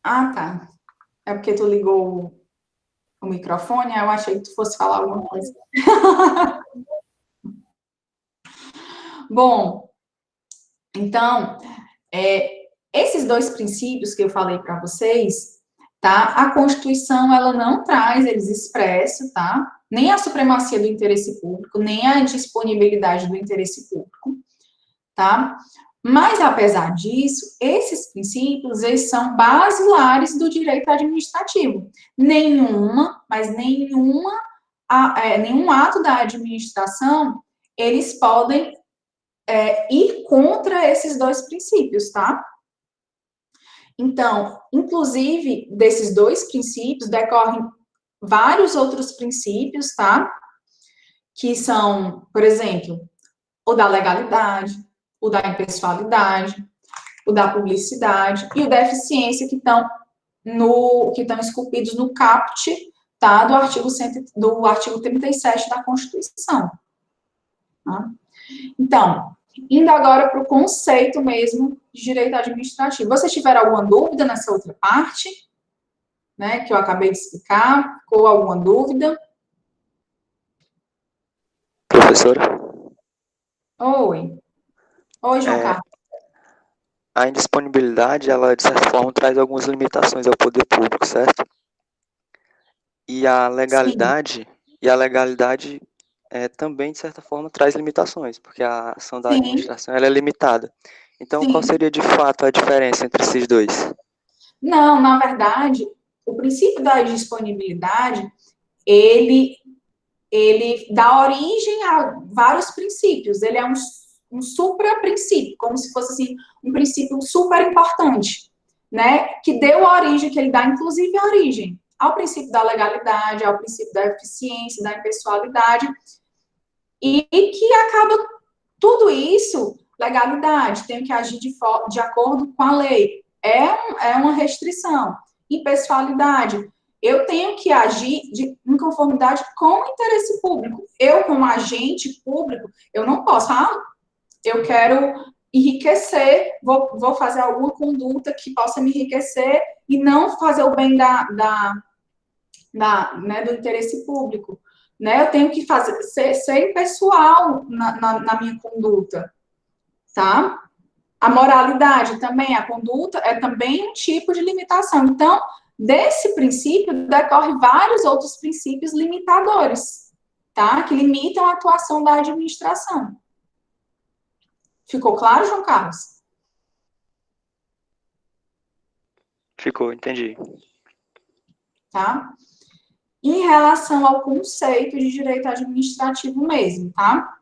Ah, tá. É porque tu ligou o microfone, eu achei que tu fosse falar alguma coisa. Bom, então, esses dois princípios que eu falei para vocês, tá? A Constituição, ela não traz eles expressos, tá? Nem a supremacia do interesse público, nem a disponibilidade do interesse público, tá? Mas, apesar disso, esses princípios, eles são basilares do direito administrativo. Nenhum ato da administração, eles podem ir contra esses dois princípios, tá? Então, inclusive, desses dois princípios, decorrem vários outros princípios, tá? Que são, por exemplo, o da legalidade, o da impessoalidade, o da publicidade e o da eficiência que estão esculpidos no caput, tá, do artigo 37 da Constituição. Tá? Então, indo agora para o conceito mesmo de direito administrativo. Vocês tiveram alguma dúvida nessa outra parte, né, que eu acabei de explicar? Ficou alguma dúvida? Professora? Oi. Oi, João Carlos. A indisponibilidade, ela, de certa forma, traz algumas limitações ao poder público, certo? E a legalidade, também, de certa forma, traz limitações, porque a ação da administração ela é limitada. Então, qual seria, de fato, a diferença entre esses dois? Não, na verdade, o princípio da disponibilidade, ele dá origem a vários princípios. Ele é um supra-princípio, como se fosse assim, um princípio super importante, né? Que deu origem, que ele dá, inclusive, origem ao princípio da legalidade, ao princípio da eficiência, da impessoalidade, e que acaba tudo isso, legalidade, tem que agir de acordo com a lei, é uma restrição. Impessoalidade, eu tenho que agir em conformidade com o interesse público. Eu, como agente público, eu não posso, eu quero enriquecer, vou fazer alguma conduta que possa me enriquecer e não fazer o bem do interesse público. Né? Eu tenho que ser impessoal na minha conduta, tá? A moralidade também, a conduta é também um tipo de limitação. Então, desse princípio, decorre vários outros princípios limitadores, tá? Que limitam a atuação da administração. Ficou claro, João Carlos? Ficou, entendi. Tá? Em relação ao conceito de direito administrativo mesmo, tá?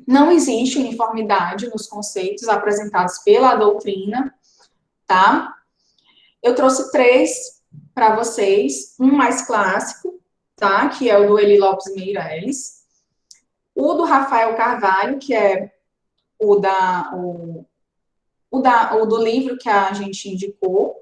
Não existe uniformidade nos conceitos apresentados pela doutrina, tá? Eu trouxe 3 para vocês, um mais clássico, tá? Que é o do Eli Lopes Meirelles, o do Rafael Carvalho, que é o do livro que a gente indicou,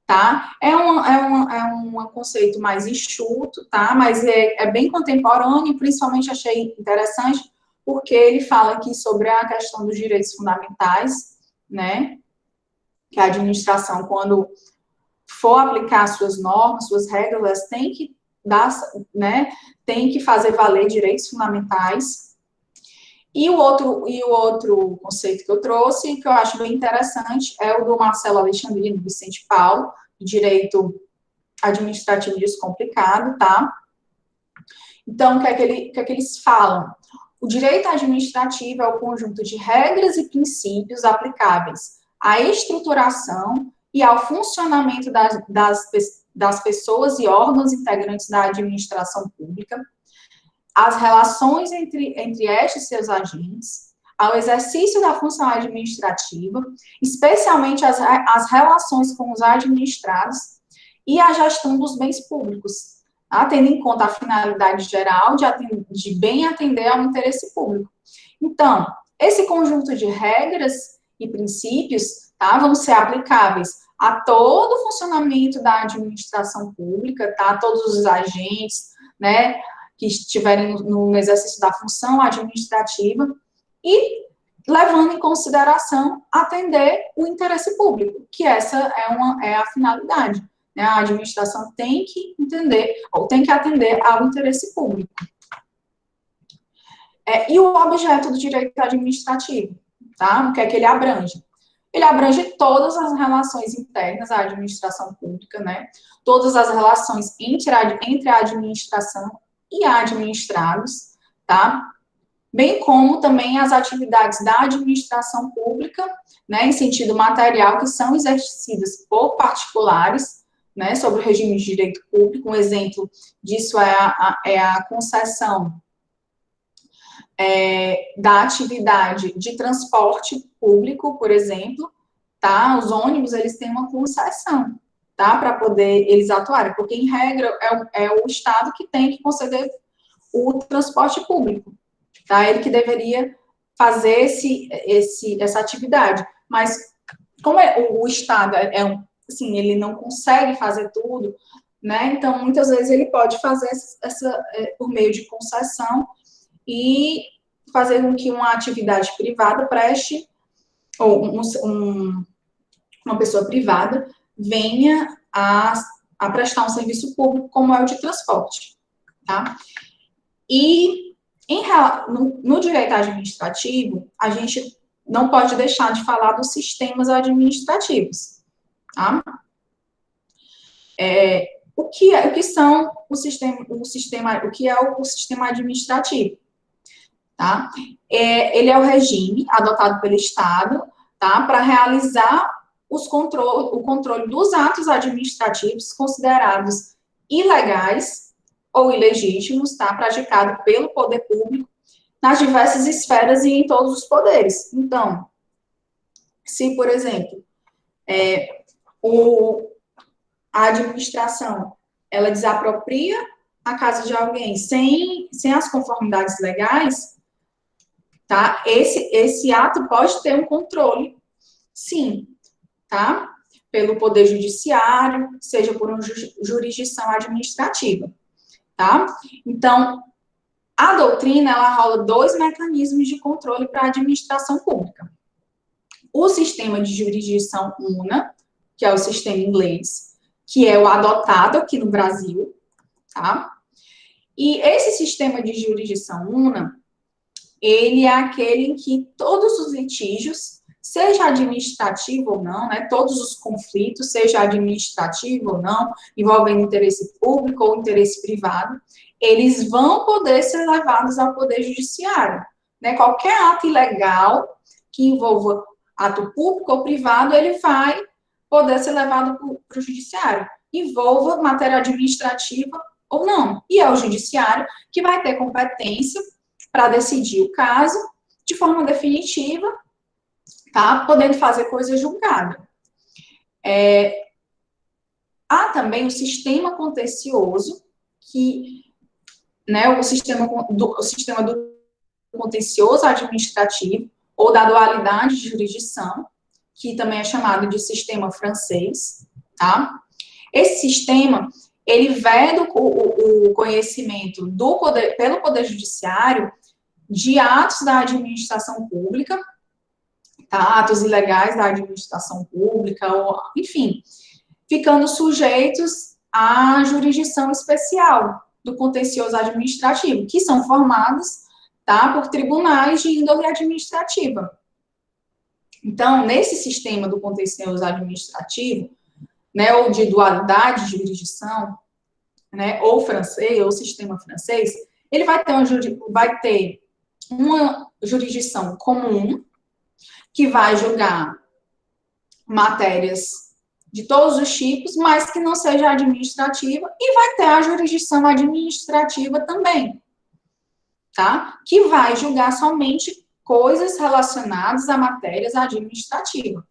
tá? É um conceito mais enxuto, tá? Mas é bem contemporâneo, principalmente achei interessante, porque ele fala aqui sobre a questão dos direitos fundamentais, né? Que a administração, quando for aplicar suas normas, suas regras, elas têm que tem que fazer valer direitos fundamentais. E o outro conceito que eu trouxe, que eu acho bem interessante, é o do Marcelo Alexandrino Vicente Paulo, Direito Administrativo Descomplicado, tá? Então, o que é que eles falam? O direito administrativo é o conjunto de regras e princípios aplicáveis à estruturação e ao funcionamento das pessoas e órgãos integrantes da administração pública, as relações entre estes seus agentes, ao exercício da função administrativa, especialmente as relações com os administrados e a gestão dos bens públicos, tá? Tendo em conta a finalidade geral de bem atender ao interesse público. Então, esse conjunto de regras e princípios, tá, vão ser aplicáveis a todo o funcionamento da administração pública, tá, a todos os agentes, né, que estiverem no exercício da função administrativa, e levando em consideração atender o interesse público, que essa é a finalidade, né? A administração tem que entender, ou tem que atender ao interesse público. E o objeto do direito administrativo, tá? O que é que ele abrange? Ele abrange todas as relações internas à administração pública, né? Todas as relações entre a administração e administrados, tá? Bem como também as atividades da administração pública, né, em sentido material, que são exercidas por particulares, né, sobre o regime de direito público. Um exemplo disso é a concessão da atividade de transporte público, por exemplo, tá? Os ônibus, eles têm uma concessão, tá? Para poder eles atuarem, porque, em regra, é o Estado que tem que conceder o transporte público, tá? Ele que deveria fazer essa atividade, mas como o Estado assim, ele não consegue fazer tudo, né? Então, muitas vezes ele pode fazer por meio de concessão e fazer com que uma atividade privada preste, ou uma pessoa privada venha a prestar um serviço público, como é o de transporte, tá? E no direito administrativo, a gente não pode deixar de falar dos sistemas administrativos, tá? O que é o sistema administrativo, tá? Ele é o regime adotado pelo Estado, tá? Para realizar o controle dos atos administrativos considerados ilegais ou ilegítimos, tá? Praticado pelo poder público nas diversas esferas e em todos os poderes. Então, se, por exemplo, a administração, ela desapropria a casa de alguém sem as conformidades legais, tá? Esse ato pode ter um controle, sim, tá? Pelo Poder Judiciário, seja por uma jurisdição administrativa, tá? Então, a doutrina, ela rola 2 mecanismos de controle para a administração pública. O sistema de jurisdição una, que é o sistema inglês, que é o adotado aqui no Brasil, tá? E esse sistema de jurisdição una, ele é aquele em que todos os litígios, seja administrativo ou não, né, todos os conflitos, seja administrativo ou não, envolvendo interesse público ou interesse privado, eles vão poder ser levados ao Poder Judiciário, né? Qualquer ato ilegal que envolva ato público ou privado, ele vai poder ser levado para o Judiciário, envolva matéria administrativa ou não. E é o Judiciário que vai ter competência para decidir o caso de forma definitiva, tá? Podendo fazer coisa julgada. Há também o sistema contencioso, que, né, o sistema do contencioso administrativo, ou da dualidade de jurisdição, que também é chamado de sistema francês, tá? Esse sistema, ele veda o conhecimento pelo Poder Judiciário de atos da administração pública, tá? Atos ilegais da administração pública, ou, enfim, ficando sujeitos à jurisdição especial do contencioso administrativo, que são formados, tá, por tribunais de índole administrativa. Então, nesse sistema do contencioso administrativo, né, ou de dualidade de jurisdição, né, ou francês, ou sistema francês, ele vai ter uma jurisdição comum, que vai julgar matérias de todos os tipos, mas que não seja administrativa, e vai ter a jurisdição administrativa também, tá? Que vai julgar somente coisas relacionadas a matérias administrativas.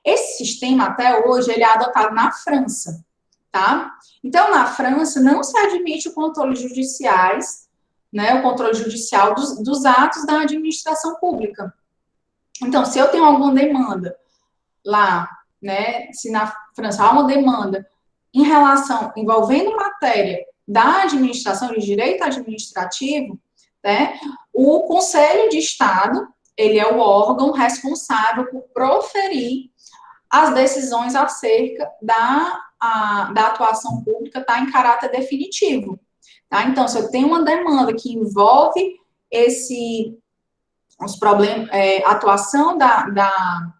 Esse sistema, até hoje, ele é adotado na França, tá? Então, na França, não se admite o controle judiciais, né, o controle judicial dos atos da administração pública. Então, se eu tenho alguma demanda lá, né, se na França há uma demanda em relação, envolvendo matéria da administração, de direito administrativo, né, o Conselho de Estado, ele é o órgão responsável por proferir as decisões acerca da atuação pública, tá, em caráter definitivo, tá? Então, se eu tenho uma demanda que envolve os problemas, a atuação da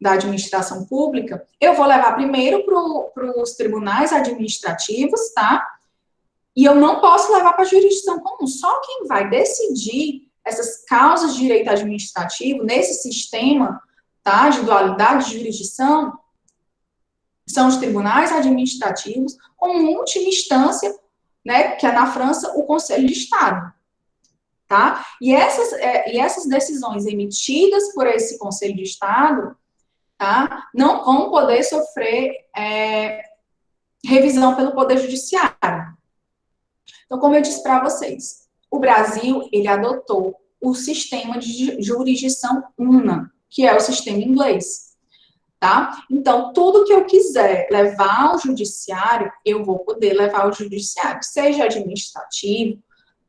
administração pública, eu vou levar primeiro para os tribunais administrativos, tá? E eu não posso levar para a jurisdição comum. Só quem vai decidir essas causas de direito administrativo nesse sistema, tá, de dualidade de jurisdição são os tribunais administrativos, como última instância, né, que é na França o Conselho de Estado. Tá? E essas decisões emitidas por esse Conselho de Estado, tá, não vão poder sofrer revisão pelo Poder Judiciário. Então, como eu disse para vocês, o Brasil, ele adotou o sistema de jurisdição una, que é o sistema inglês, tá? Então, tudo que eu quiser levar ao judiciário, eu vou poder levar ao judiciário, seja administrativo,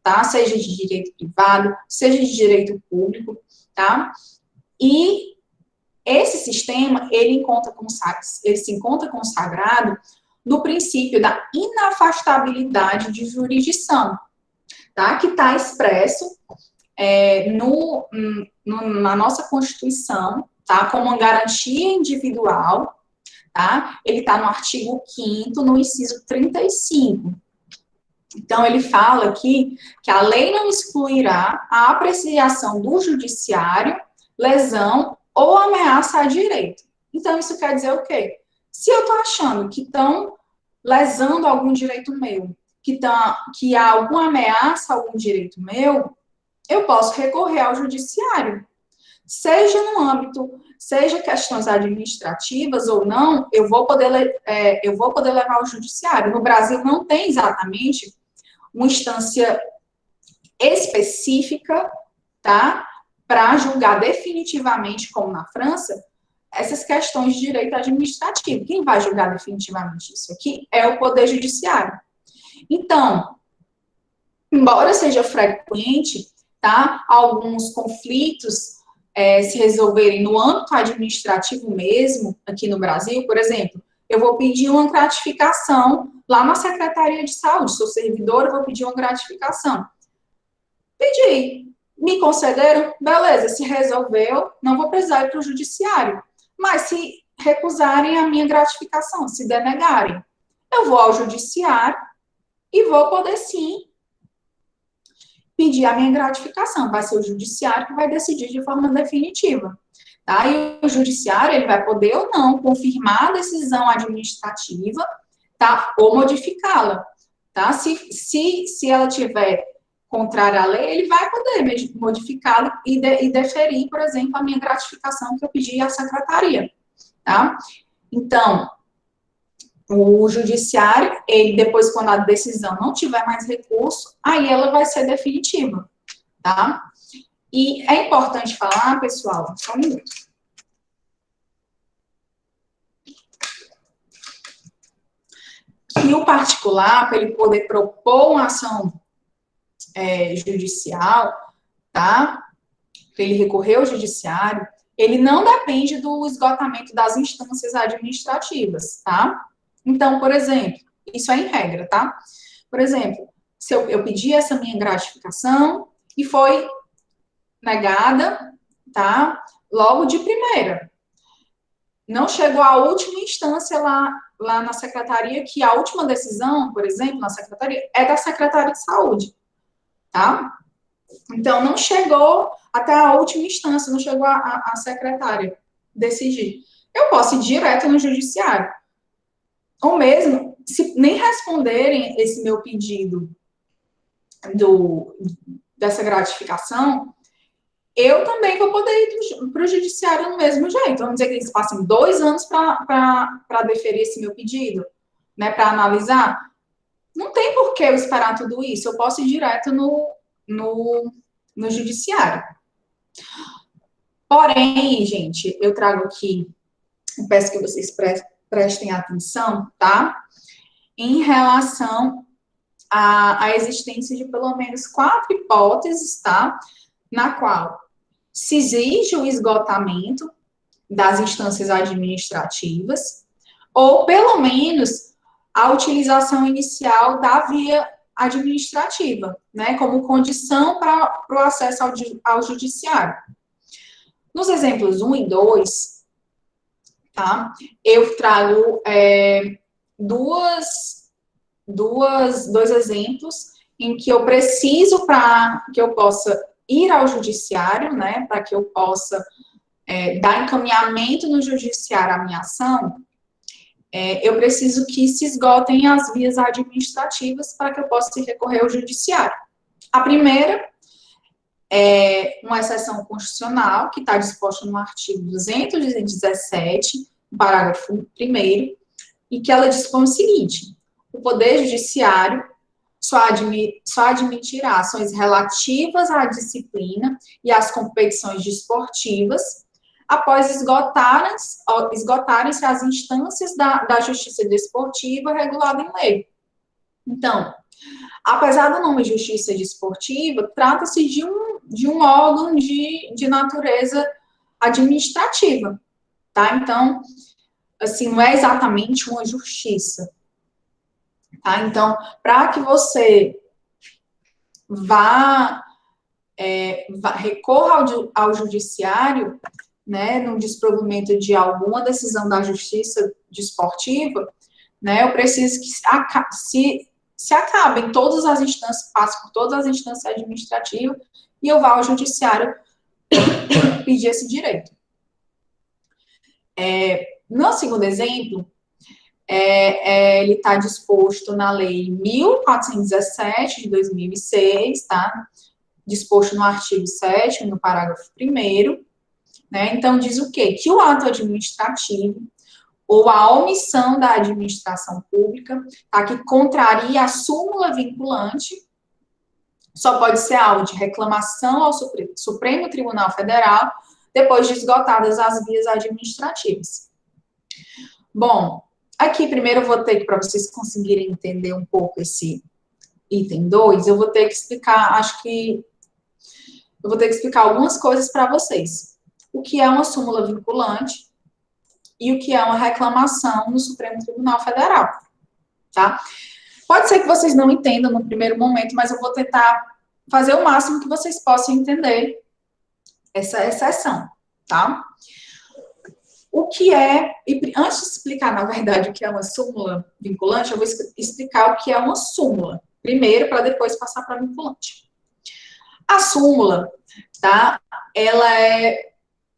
tá? Seja de direito privado, seja de direito público, tá? E esse sistema, ele se encontra consagrado no princípio da inafastabilidade de jurisdição, tá? Que está expresso na nossa Constituição, tá? Como uma garantia individual, tá? Ele está no artigo 5º, no inciso 35. Então, ele fala aqui que a lei não excluirá a apreciação do judiciário, lesão ou ameaça a direito. Então, isso quer dizer o quê? Se eu estou achando que estão lesando algum direito meu, que há alguma ameaça a algum direito meu, eu posso recorrer ao judiciário. Seja no âmbito, seja questões administrativas ou não, eu vou poder levar ao judiciário. No Brasil não tem exatamente uma instância específica, tá, para julgar definitivamente, como na França, essas questões de direito administrativo. Quem vai julgar definitivamente isso aqui é o Poder Judiciário. Então, embora seja frequente, tá, alguns conflitos se resolverem no âmbito administrativo mesmo, aqui no Brasil, por exemplo, eu vou pedir uma gratificação lá na Secretaria de Saúde, sou servidora, eu vou pedir uma gratificação. Pedi, me concederam, beleza, se resolveu, não vou precisar ir para o judiciário. Mas se recusarem a minha gratificação, se denegarem, eu vou ao judiciário e vou poder, sim, pedir a minha gratificação. Vai ser o judiciário que vai decidir de forma definitiva. Tá? E o judiciário, ele vai poder ou não confirmar a decisão administrativa, tá? Ou modificá-la. Tá? Se ela tiver contrária à lei, ele vai poder modificá-la e deferir, por exemplo, a minha gratificação que eu pedi à secretaria. Tá? Então, o judiciário, ele depois, quando a decisão não tiver mais recurso, aí ela vai ser definitiva, tá? E é importante falar, pessoal, só um minuto. Que o particular, para ele poder propor uma ação judicial, tá? Para ele recorrer ao judiciário, ele não depende do esgotamento das instâncias administrativas, tá? Então, por exemplo, isso é em regra, tá? Por exemplo, se eu pedi essa minha gratificação e foi negada, tá? Logo de primeira. Não chegou à última instância lá na secretaria, que a última decisão, por exemplo, na secretaria, é da Secretaria de Saúde, tá? Então, não chegou até a última instância, não chegou a secretária decidir. Eu posso ir direto no judiciário. Ou mesmo, se nem responderem esse meu pedido dessa gratificação, eu também vou poder ir para o judiciário do mesmo jeito. Vamos dizer que eles passem 2 anos para deferir esse meu pedido, né, para analisar. Não tem por que eu esperar tudo isso. Eu posso ir direto no judiciário. Porém, gente, eu trago aqui, eu peço que vocês prestem atenção, tá? Em relação à existência de pelo menos 4 hipóteses, tá? Na qual se exige o esgotamento das instâncias administrativas, ou pelo menos a utilização inicial da via administrativa, né, como condição para o acesso ao judiciário. Nos exemplos 1 e 2, tá, eu trago dois exemplos em que eu preciso para que eu possa ir ao judiciário, né, para que eu possa dar encaminhamento no judiciário à minha ação, eu preciso que se esgotem as vias administrativas para que eu possa recorrer ao judiciário. A primeira é uma exceção constitucional, que está disposta no artigo 217, no parágrafo 1º, e que ela dispõe o seguinte: o Poder Judiciário só admitirá ações relativas à disciplina e às competições desportivas após esgotarem-se as instâncias da justiça desportiva regulada em lei. Então, apesar do nome justiça desportiva, trata-se de um órgão de natureza administrativa, tá? Então, assim, não é exatamente uma justiça, tá? Então, para que você recorra ao judiciário, né, no desprovimento de alguma decisão da justiça desportiva, né, eu preciso que se acabem todas as instâncias, passe por todas as instâncias administrativas e eu vá ao judiciário pedir esse direito. No segundo exemplo, ele está disposto na Lei 1417, de 2006, tá? Disposto no artigo 7º, no parágrafo 1º, né? Então, diz o quê? Que o ato administrativo ou a omissão da administração pública, tá, que contraria a súmula vinculante, só pode ser alvo de reclamação ao Supremo Tribunal Federal, depois de esgotadas as vias administrativas. Bom, aqui primeiro eu vou ter que, para vocês conseguirem entender um pouco esse item 2, eu vou ter que explicar, eu vou ter que explicar algumas coisas para vocês. O que é uma súmula vinculante e o que é uma reclamação no Supremo Tribunal Federal, tá? Pode ser que vocês não entendam no primeiro momento, mas eu vou tentar fazer o máximo que vocês possam entender essa exceção, tá? O que é, e antes de explicar, na verdade, o que é uma súmula vinculante, eu vou explicar o que é uma súmula, primeiro, para depois passar para vinculante. A súmula, tá? Ela é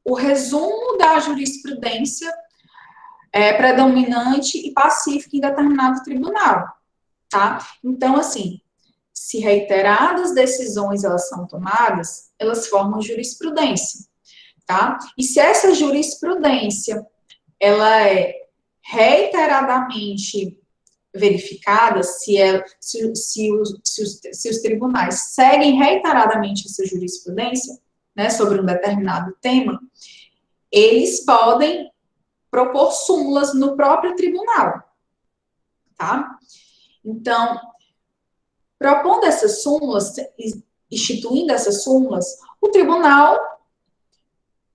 o resumo da jurisprudência predominante e pacífica em determinado tribunal, tá? Então, assim, se reiteradas decisões elas são tomadas, elas formam jurisprudência, tá? E se essa jurisprudência, ela é reiteradamente verificada, se os tribunais seguem reiteradamente essa jurisprudência, né, sobre um determinado tema, eles podem propor súmulas no próprio tribunal, tá? Então, propondo essas súmulas, instituindo essas súmulas, o tribunal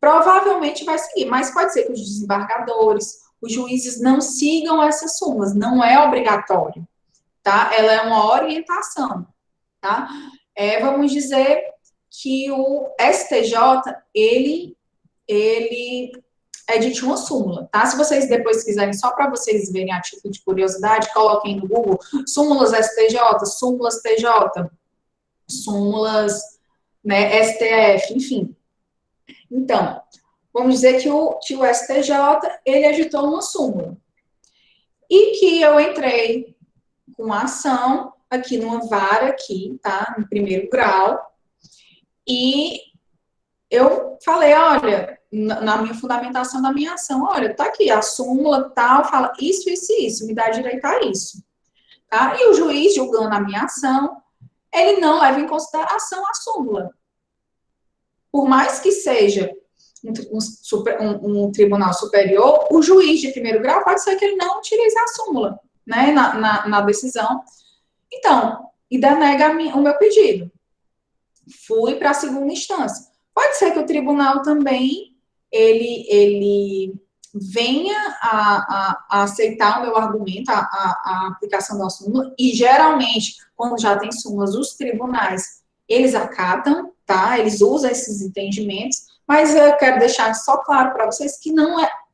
provavelmente vai seguir, mas pode ser que os desembargadores, os juízes não sigam essas súmulas, não é obrigatório, tá? Ela é uma orientação, tá? Vamos dizer que o STJ, ele edite uma súmula, tá? Se vocês depois quiserem, só para vocês verem a título de curiosidade, coloquem no Google súmulas STJ, súmulas TJ, súmulas né, STF, enfim. Então, vamos dizer que o STJ, ele editou uma súmula. E que eu entrei com a ação aqui numa vara aqui, tá, em primeiro grau, e eu falei, olha, na minha fundamentação da minha ação, olha, tá aqui, a súmula tal, fala isso, me dá direito a isso, tá? E o juiz, julgando a minha ação, ele não leva em consideração a súmula. Por mais que seja um tribunal superior, o juiz de primeiro grau pode ser que ele não utilize a súmula, né, na decisão. Então, e denega o meu pedido. Fui para a segunda instância. Pode ser que o tribunal também, ele venha a aceitar o meu argumento, a aplicação da súmula, e geralmente, quando já tem súmulas, os tribunais, eles acatam, tá? Eles usam esses entendimentos, mas eu quero deixar só claro para vocês que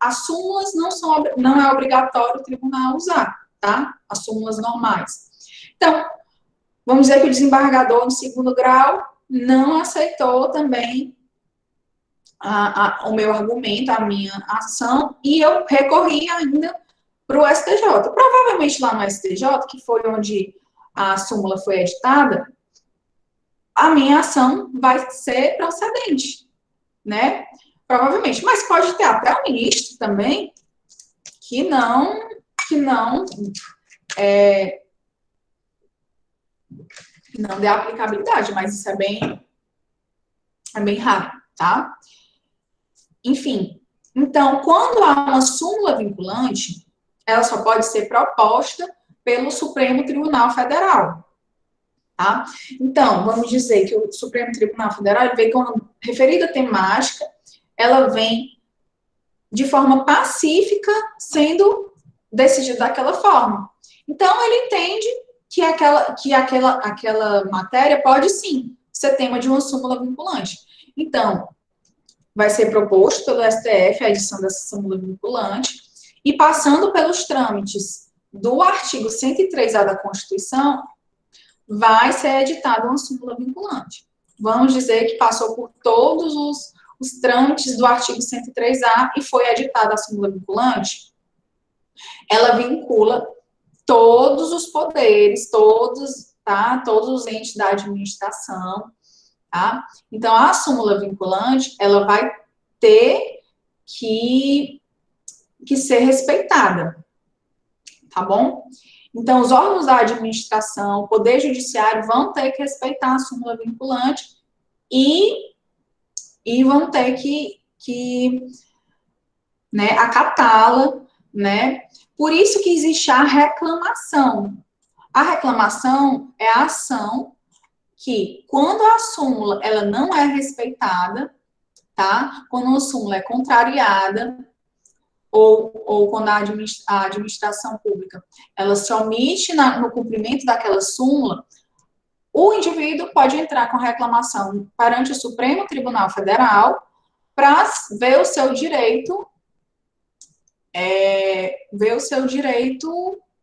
as súmulas não é obrigatório o tribunal usar, tá? As súmulas normais. Então, vamos dizer que o desembargador, no segundo grau, não aceitou também o meu argumento, a minha ação, e eu recorri ainda para o STJ. Provavelmente lá no STJ, que foi onde a súmula foi editada, a minha ação vai ser procedente, né? Provavelmente. Mas pode ter até o ministro também que não dê aplicabilidade, mas isso é bem raro, tá? Enfim, então, quando há uma súmula vinculante, ela só pode ser proposta pelo Supremo Tribunal Federal, tá? Então, vamos dizer que o Supremo Tribunal Federal vem com uma referida temática, ela vem de forma pacífica sendo decidida daquela forma. Então, ele entende que aquela matéria pode, sim, ser tema de uma súmula vinculante. Então, vai ser proposto pelo STF a edição dessa súmula vinculante, e passando pelos trâmites do artigo 103A da Constituição, vai ser editada uma súmula vinculante. Vamos dizer que passou por todos os trâmites do artigo 103A e foi editada a súmula vinculante, ela vincula todos os poderes, todos os entes da administração, tá? Então, a súmula vinculante, ela vai ter que ser respeitada, tá bom? Então, os órgãos da administração, o Poder Judiciário vão ter que respeitar a súmula vinculante e vão ter que né, acatá-la, né? Por isso que existe a reclamação. A reclamação é a ação que, quando a súmula ela não é respeitada, tá? Quando a súmula é contrariada, ou quando a administração pública ela se omite no cumprimento daquela súmula, o indivíduo pode entrar com reclamação perante o Supremo Tribunal Federal para ver o seu direito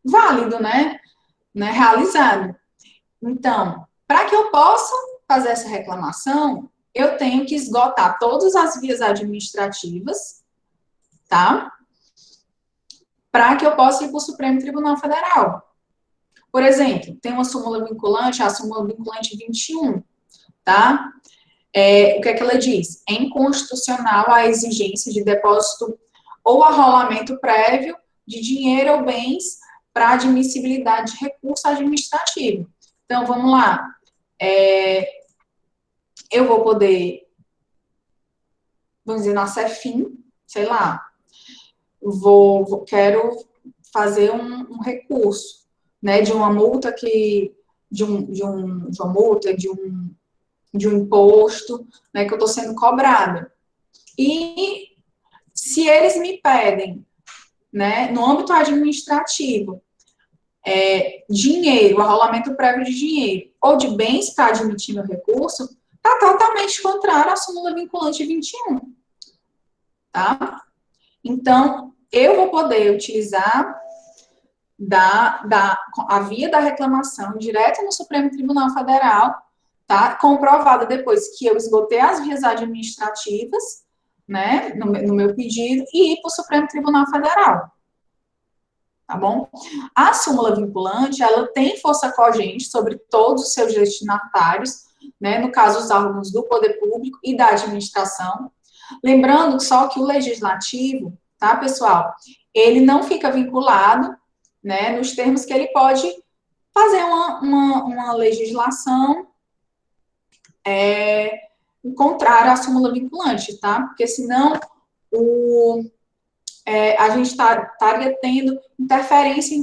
válido, né, realizado. Então, para que eu possa fazer essa reclamação, eu tenho que esgotar todas as vias administrativas, tá? Para que eu possa ir para o Supremo Tribunal Federal. Por exemplo, tem uma súmula vinculante, a súmula vinculante 21, tá? O que é que ela diz? É inconstitucional a exigência de depósito ou arrolamento prévio de dinheiro ou bens para admissibilidade de recurso administrativo. Então, vamos lá. Eu vou poder, vamos dizer, na Cefim, sei lá, quero fazer um recurso, né, de uma multa de uma multa, de um imposto, né, que eu estou sendo cobrada. E se eles me pedem, né, no âmbito administrativo, dinheiro, arrolamento prévio de dinheiro, ou de bens para admitir meu recurso, está totalmente contrário à súmula vinculante 21, tá? Então, eu vou poder utilizar a via da reclamação direto no Supremo Tribunal Federal, tá? Comprovada depois que eu esgotei as vias administrativas, né, no meu pedido, e ir para o Supremo Tribunal Federal. Tá bom? A súmula vinculante, ela tem força cogente sobre todos os seus destinatários, né, no caso, os órgãos do poder público e da administração. Lembrando só que o legislativo, tá, pessoal, ele não fica vinculado, né, nos termos que ele pode fazer uma legislação contrária à súmula vinculante, tá? Porque senão a gente estaria tendo interferência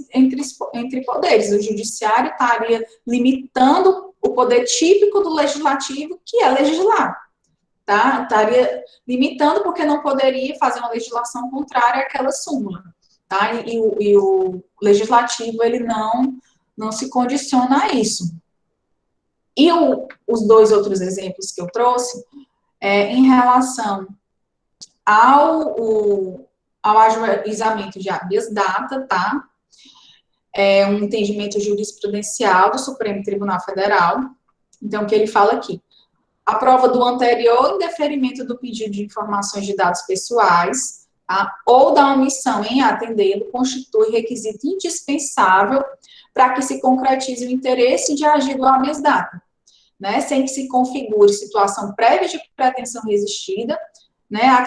entre poderes. O judiciário estaria limitando o poder típico do legislativo, que é legislar. Tá? Estaria limitando porque não poderia fazer uma legislação contrária àquela súmula. Tá? E o legislativo, ele não se condiciona a isso. E os dois outros exemplos que eu trouxe, em relação ao ajuizamento de habeas data, tá? Um entendimento jurisprudencial do Supremo Tribunal Federal. Então, o que ele fala aqui? A prova do anterior indeferimento do pedido de informações de dados pessoais, tá? Ou da omissão em atendê-lo constitui requisito indispensável para que se concretize o interesse de agir do habeas data, né? Sem que se configure situação prévia de pretensão resistida, né? A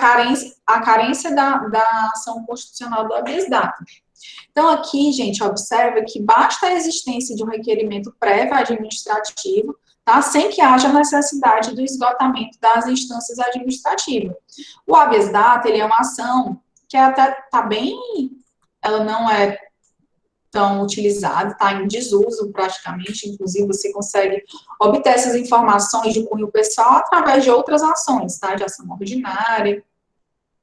carência da ação constitucional do habeas data. Então, aqui, gente, observa que basta a existência de um requerimento prévio administrativo, tá? Sem que haja necessidade do esgotamento das instâncias administrativas. O habeas data, ele é uma ação que até está bem, ela não é tão utilizada, está em desuso praticamente, inclusive você consegue obter essas informações de cunho pessoal através de outras ações, tá? De ação ordinária,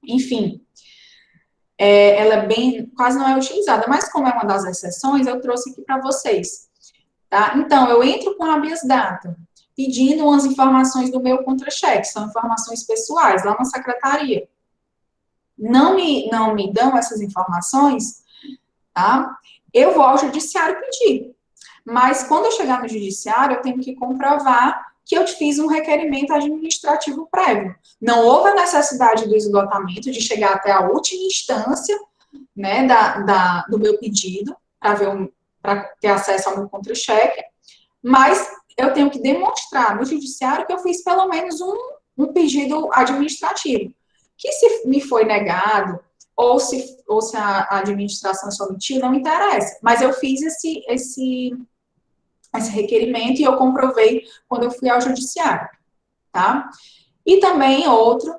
enfim. Ela é quase não é utilizada, mas como é uma das exceções, eu trouxe aqui para vocês. Tá? Então, eu entro com habeas data, pedindo umas informações do meu contra-cheque, são informações pessoais, lá na secretaria. Não me dão essas informações, tá? Eu vou ao judiciário pedir. Mas, quando eu chegar no judiciário, eu tenho que comprovar que eu fiz um requerimento administrativo prévio. Não houve a necessidade do esgotamento, de chegar até a última instância, né, do meu pedido, para ter acesso ao meu contra-cheque, mas eu tenho que demonstrar no judiciário que eu fiz pelo menos um pedido administrativo, que se me foi negado, ou se a administração se omitiu, não interessa, mas eu fiz esse requerimento e eu comprovei quando eu fui ao judiciário, tá? E também outro,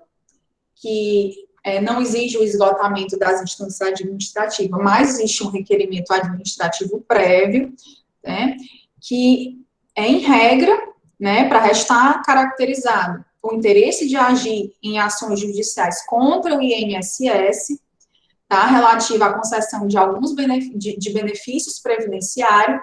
que não exige o esgotamento das instâncias administrativas, mas existe um requerimento administrativo prévio, né, que em regra, né, para restar caracterizado o interesse de agir em ações judiciais contra o INSS, tá, relativa à concessão de alguns benefícios previdenciários,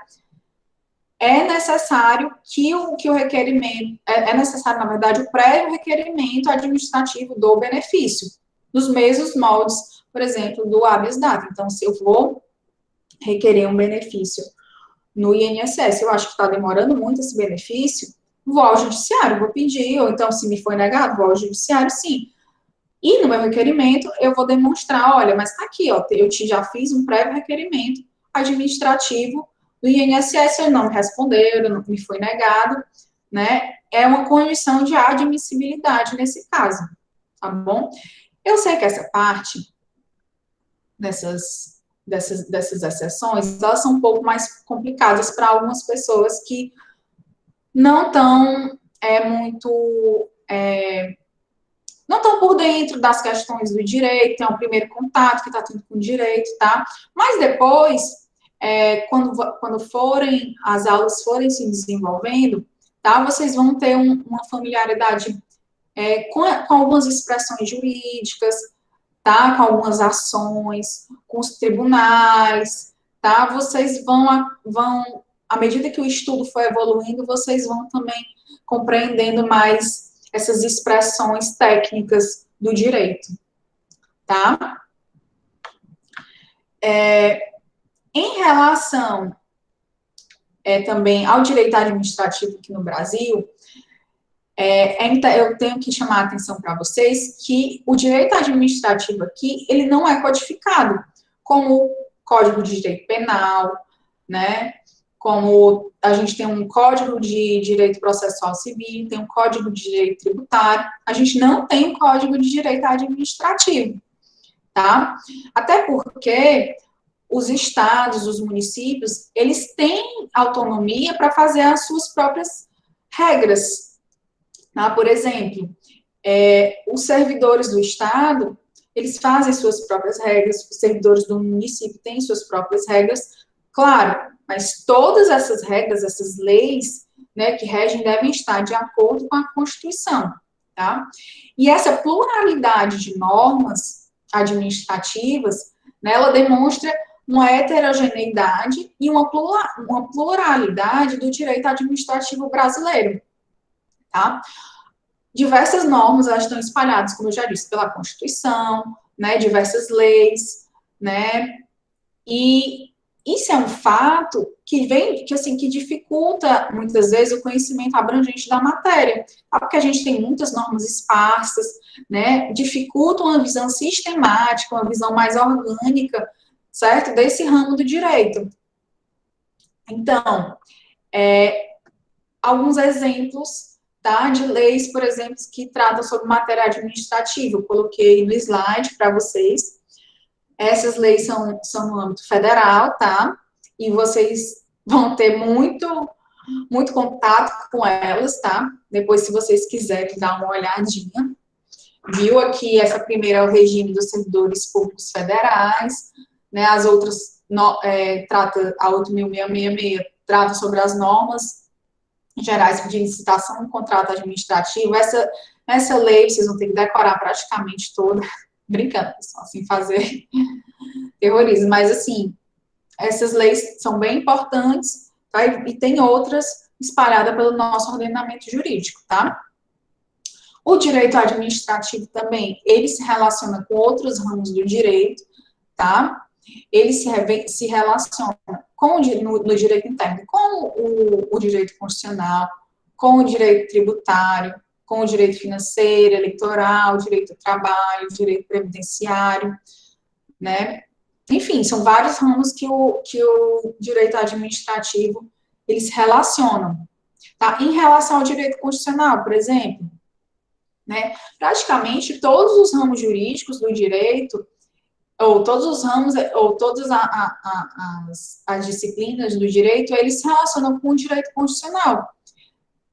é necessário que o requerimento, é necessário, na verdade, o prévio requerimento administrativo do benefício, nos mesmos moldes, por exemplo, do habeas data. Então, se eu vou requerer um benefício no INSS, eu acho que está demorando muito esse benefício, vou ao judiciário, vou pedir, ou então, se me foi negado, vou ao judiciário, sim. E no meu requerimento, eu vou demonstrar, olha, mas está aqui, ó, eu já fiz um prévio requerimento administrativo do INSS, ele não me respondeu, não me foi negado, né? É uma condição de admissibilidade nesse caso, tá bom? Eu sei que essa parte dessas exceções, elas são um pouco mais complicadas para algumas pessoas que não estão não estão por dentro das questões do direito, tem um primeiro contato que está tendo com o direito, tá? Mas depois, quando as aulas forem se desenvolvendo, tá? Vocês vão ter uma familiaridade com algumas expressões jurídicas, tá? Com algumas ações, com os tribunais, tá? Vocês vão, à medida que o estudo for evoluindo, vocês vão também compreendendo mais essas expressões técnicas do direito, tá? Em relação também ao direito administrativo aqui no Brasil, eu tenho que chamar a atenção para vocês que o direito administrativo aqui, ele não é codificado, como o Código de Direito Penal, né? Como a gente tem um Código de Direito Processual Civil, tem um Código de Direito Tributário, a gente não tem um Código de Direito Administrativo, tá? Até porque os estados, os municípios, eles têm autonomia para fazer as suas próprias regras, tá? Por exemplo, os servidores do estado, eles fazem suas próprias regras, os servidores do município têm suas próprias regras, claro, mas todas essas regras, essas leis, né, que regem, devem estar de acordo com a Constituição, tá? E essa pluralidade de normas administrativas, né, ela demonstra uma heterogeneidade e uma pluralidade do direito administrativo brasileiro, tá? Diversas normas, elas estão espalhadas, como eu já disse, pela Constituição, né, diversas leis, né, e isso é um fato que que dificulta, muitas vezes, o conhecimento abrangente da matéria, tá? Porque a gente tem muitas normas esparsas, né, dificulta uma visão sistemática, uma visão mais orgânica, certo, desse ramo do direito. Então, alguns exemplos, tá, de leis, por exemplo, que tratam sobre matéria administrativa, eu coloquei no slide para vocês. Essas leis são no âmbito federal, tá? E vocês vão ter muito contato com elas, tá? Depois, se vocês quiserem dar uma olhadinha. Viu aqui, essa primeira é o regime dos servidores públicos federais, né? As outras, a 8.666 trata sobre as normas gerais de licitação e contrato administrativo. Essa lei, vocês vão ter que decorar praticamente toda. Brincando, pessoal, sem fazer terrorismo, mas assim, essas leis são bem importantes, tá? E tem outras espalhadas pelo nosso ordenamento jurídico, tá? O direito administrativo também, ele se relaciona com outros ramos do direito, tá? Ele se relaciona no direito interno com o direito constitucional, com o direito tributário, com o direito financeiro, eleitoral, direito do trabalho, direito previdenciário, né? Enfim, são vários ramos que o direito administrativo, eles se relacionam, tá? Em relação ao direito constitucional, por exemplo, né? Praticamente todos os ramos jurídicos do direito, ou todos os ramos, ou todas as disciplinas do direito, eles se relacionam com o direito constitucional,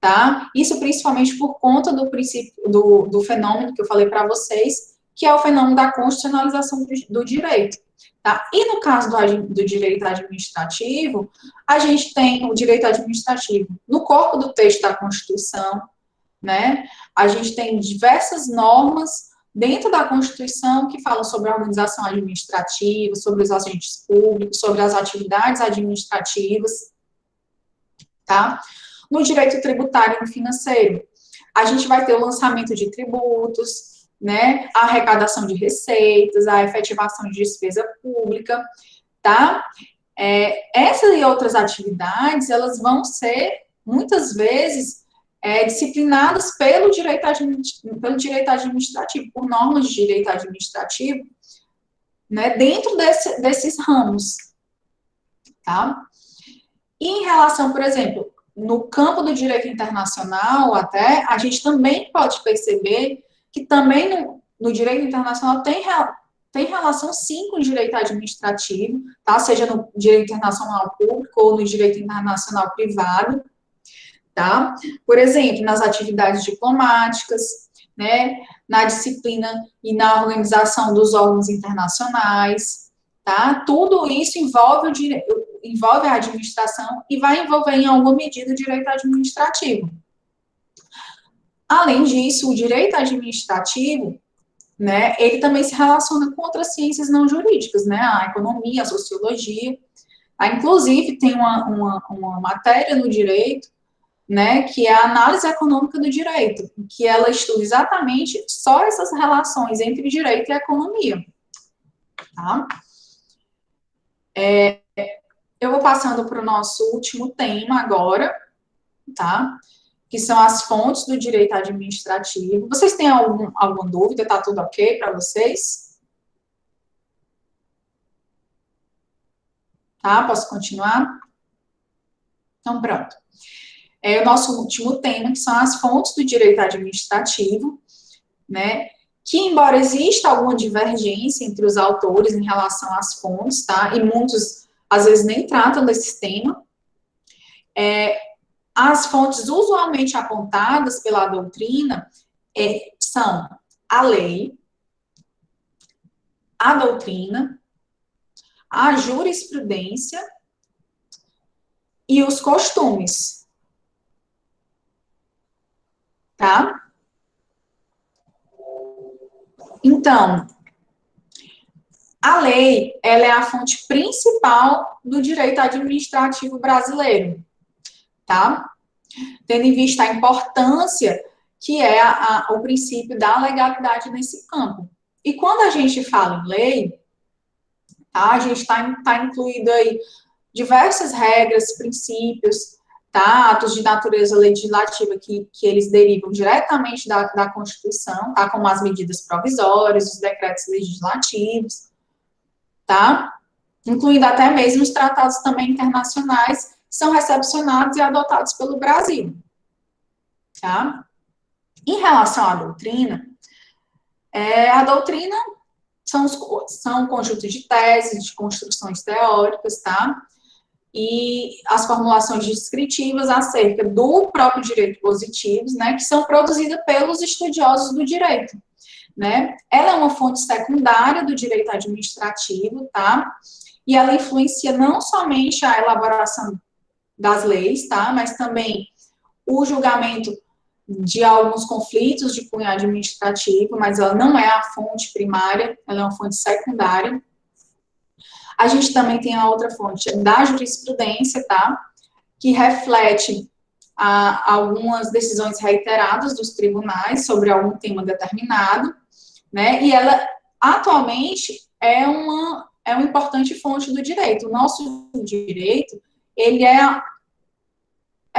tá? Isso principalmente por conta do princípio, do fenômeno que eu falei para vocês, que é o fenômeno da constitucionalização do direito, tá? E no caso do direito administrativo, a gente tem o direito administrativo no corpo do texto da Constituição, né? A gente tem diversas normas dentro da Constituição que falam sobre a organização administrativa, sobre os agentes públicos, sobre as atividades administrativas, tá? No direito tributário e no financeiro, a gente vai ter o lançamento de tributos, né, a arrecadação de receitas, a efetivação de despesa pública, tá? Essas e outras atividades, elas vão ser, muitas vezes, disciplinadas pelo direito administrativo, por normas de direito administrativo, né, dentro desses ramos, tá? E em relação, por exemplo, no campo do direito internacional, até, a gente também pode perceber que também no direito internacional tem relação, sim, com o direito administrativo, tá? Seja no direito internacional público ou no direito internacional privado, tá? Por exemplo, nas atividades diplomáticas, né? Na disciplina e na organização dos órgãos internacionais, tá? Tudo isso envolve a administração e vai envolver, em alguma medida, o direito administrativo. Além disso, o direito administrativo, né, ele também se relaciona com outras ciências não jurídicas, né, a economia, a sociologia. Inclusive, tem uma matéria no direito, né, que é a análise econômica do direito, que ela estuda exatamente só essas relações entre direito e economia, tá? Eu vou passando para o nosso último tema agora, tá? Que são as fontes do direito administrativo. Vocês têm alguma dúvida? Tá tudo ok para vocês? Tá? Posso continuar? Então, pronto. É o nosso último tema, que são as fontes do direito administrativo, né? Que, embora exista alguma divergência entre os autores em relação às fontes, tá? E muitos, às vezes, nem tratam desse tema, as fontes usualmente apontadas pela doutrina são a lei, a doutrina, a jurisprudência e os costumes, tá? Então, a lei, ela é a fonte principal do direito administrativo brasileiro, tá? Tendo em vista a importância que é o princípio da legalidade nesse campo. E quando a gente fala em lei, tá, a gente está incluído aí diversas regras, princípios, tá, atos de natureza legislativa que eles derivam diretamente da Constituição, tá, como as medidas provisórias, os decretos legislativos, tá, incluindo até mesmo os tratados também internacionais que são recepcionados e adotados pelo Brasil, tá. Em relação à doutrina, a doutrina são conjuntos de teses, de construções teóricas, tá? E as formulações descritivas acerca do próprio direito positivos, né, que são produzidas pelos estudiosos do direito, né? Ela é uma fonte secundária do direito administrativo, tá? E ela influencia não somente a elaboração das leis, tá? Mas também o julgamento de alguns conflitos de cunho administrativo, mas ela não é a fonte primária, ela é uma fonte secundária. A gente também tem a outra fonte da jurisprudência, tá? Que reflete algumas decisões reiteradas dos tribunais sobre algum tema determinado, né? E ela, atualmente, é uma importante fonte do direito. O nosso direito, ele é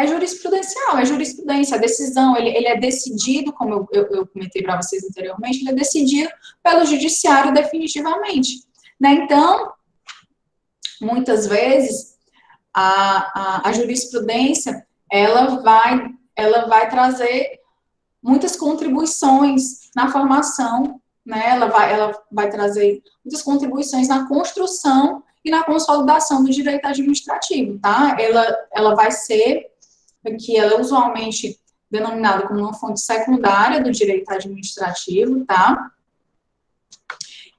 jurisprudencial, é jurisprudência, a decisão, ele é decidido, como eu comentei para vocês anteriormente, ele é decidido pelo judiciário definitivamente, né? Então, muitas vezes, a jurisprudência, ela vai trazer muitas contribuições na formação, né? Ela vai trazer muitas contribuições na construção e na consolidação do direito administrativo, tá? Ela vai ser, que ela é usualmente denominada como uma fonte secundária do direito administrativo, tá?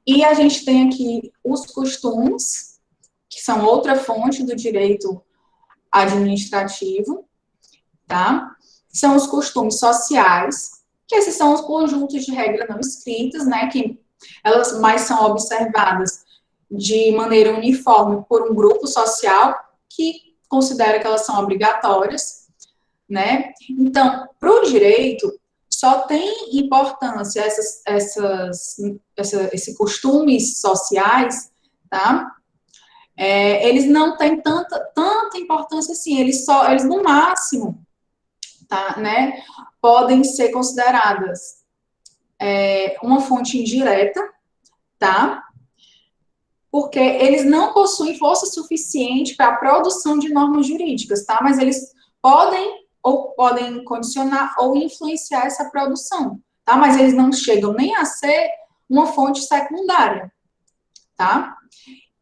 E a gente tem aqui os costumes, que são outra fonte do direito administrativo, tá? São os costumes sociais, que esses são os conjuntos de regras não escritas, né, que elas mais são observadas de maneira uniforme por um grupo social que considera que elas são obrigatórias, né? Então, para o direito, só tem importância esses costumes sociais, tá? Eles não têm tanta importância assim, eles no máximo, tá, né, podem ser consideradas uma fonte indireta, tá, porque eles não possuem força suficiente para a produção de normas jurídicas, tá, mas eles podem condicionar ou influenciar essa produção, tá, mas eles não chegam nem a ser uma fonte secundária, tá.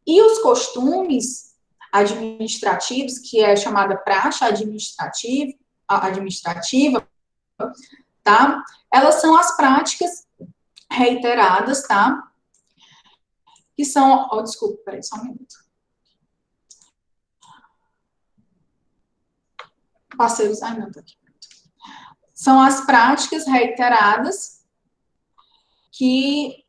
E os costumes administrativos, que é chamada praxe administrativa, tá? Elas são as práticas reiteradas, tá? Que são, desculpa, peraí, só um minuto. Parceiros, não, tá aqui. São as práticas reiteradas que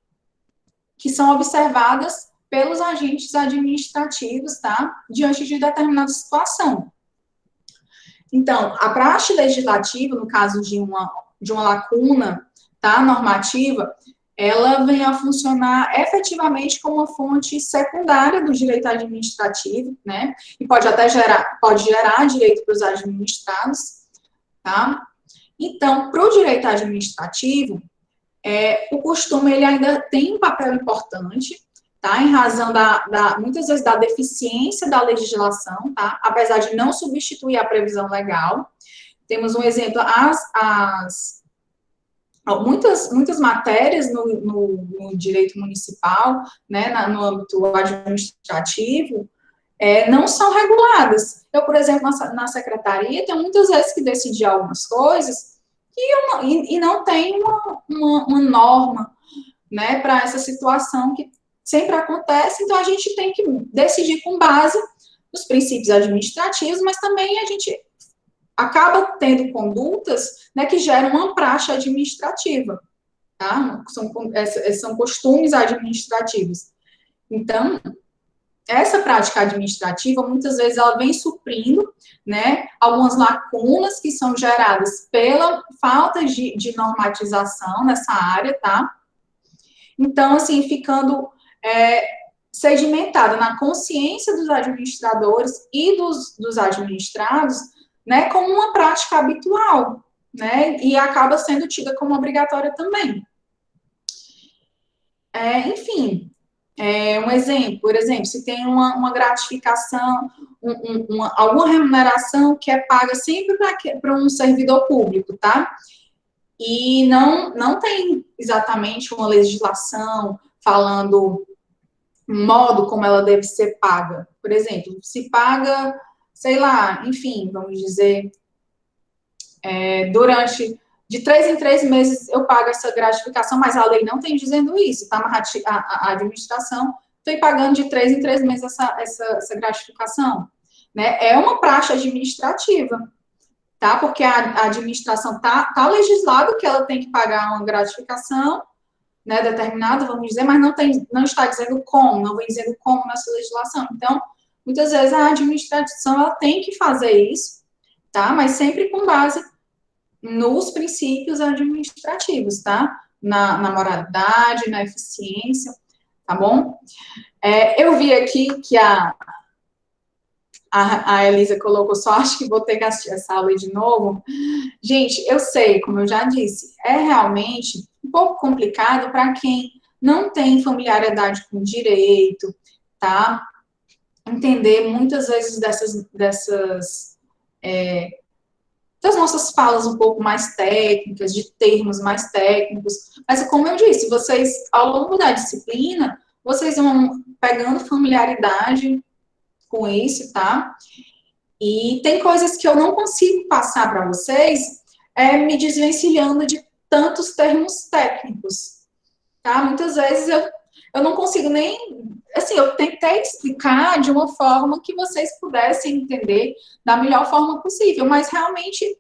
são observadas pelos agentes administrativos, tá? Diante de determinada situação. Então, a praxe legislativa, no caso de uma lacuna, tá, normativa, ela vem a funcionar efetivamente como uma fonte secundária do direito administrativo, né? E pode gerar direito para os administrados, tá? Então, para o direito administrativo, o costume ele ainda tem um papel importante, tá? Em razão muitas vezes da deficiência da legislação, tá? Apesar de não substituir a previsão legal. Temos um exemplo, muitas matérias no direito municipal, né, no âmbito administrativo, não são reguladas. Eu, por exemplo, na secretaria, tenho muitas vezes que decidir algumas coisas e não tem uma norma, né, para essa situação que sempre acontece, então a gente tem que decidir com base nos princípios administrativos, mas também a gente acaba tendo condutas, né, que geram uma praxe administrativa, tá? São costumes administrativos. Então, essa prática administrativa, muitas vezes, ela vem suprindo, né, algumas lacunas que são geradas pela falta de normatização nessa área, tá? Então, assim, ficando sedimentada na consciência dos administradores e dos administrados, né, como uma prática habitual, né, e acaba sendo tida como obrigatória também. Enfim, um exemplo, por exemplo, se tem uma gratificação, alguma remuneração que é paga sempre para um servidor público, tá? E não tem exatamente uma legislação falando modo como ela deve ser paga. Por exemplo, se paga, sei lá, enfim, vamos dizer, de 3 em 3 meses eu pago essa gratificação, mas a lei não tem dizendo isso, tá? A administração tem pagando de 3 em 3 meses essa gratificação, né? É uma praxe administrativa, tá? Porque a administração tá legislado que ela tem que pagar uma gratificação, né, determinada, vamos dizer, mas não está dizendo como, não vem dizendo como nessa legislação. Então, muitas vezes a administração ela tem que fazer isso, tá? Mas sempre com base nos princípios administrativos, tá? Na moralidade, na eficiência, tá bom? Eu vi aqui que a Elisa colocou, só acho que vou ter que assistir essa aula de novo. Gente, eu sei, como eu já disse, é realmente um pouco complicado para quem não tem familiaridade com direito, tá? Entender muitas vezes das nossas falas um pouco mais técnicas, de termos mais técnicos, mas como eu disse, vocês, ao longo da disciplina, vocês vão pegando familiaridade com isso, tá? E tem coisas que eu não consigo passar para vocês, me desvencilhando de tantos termos técnicos, tá? Muitas vezes eu não consigo nem, assim, eu tentei explicar de uma forma que vocês pudessem entender da melhor forma possível, mas realmente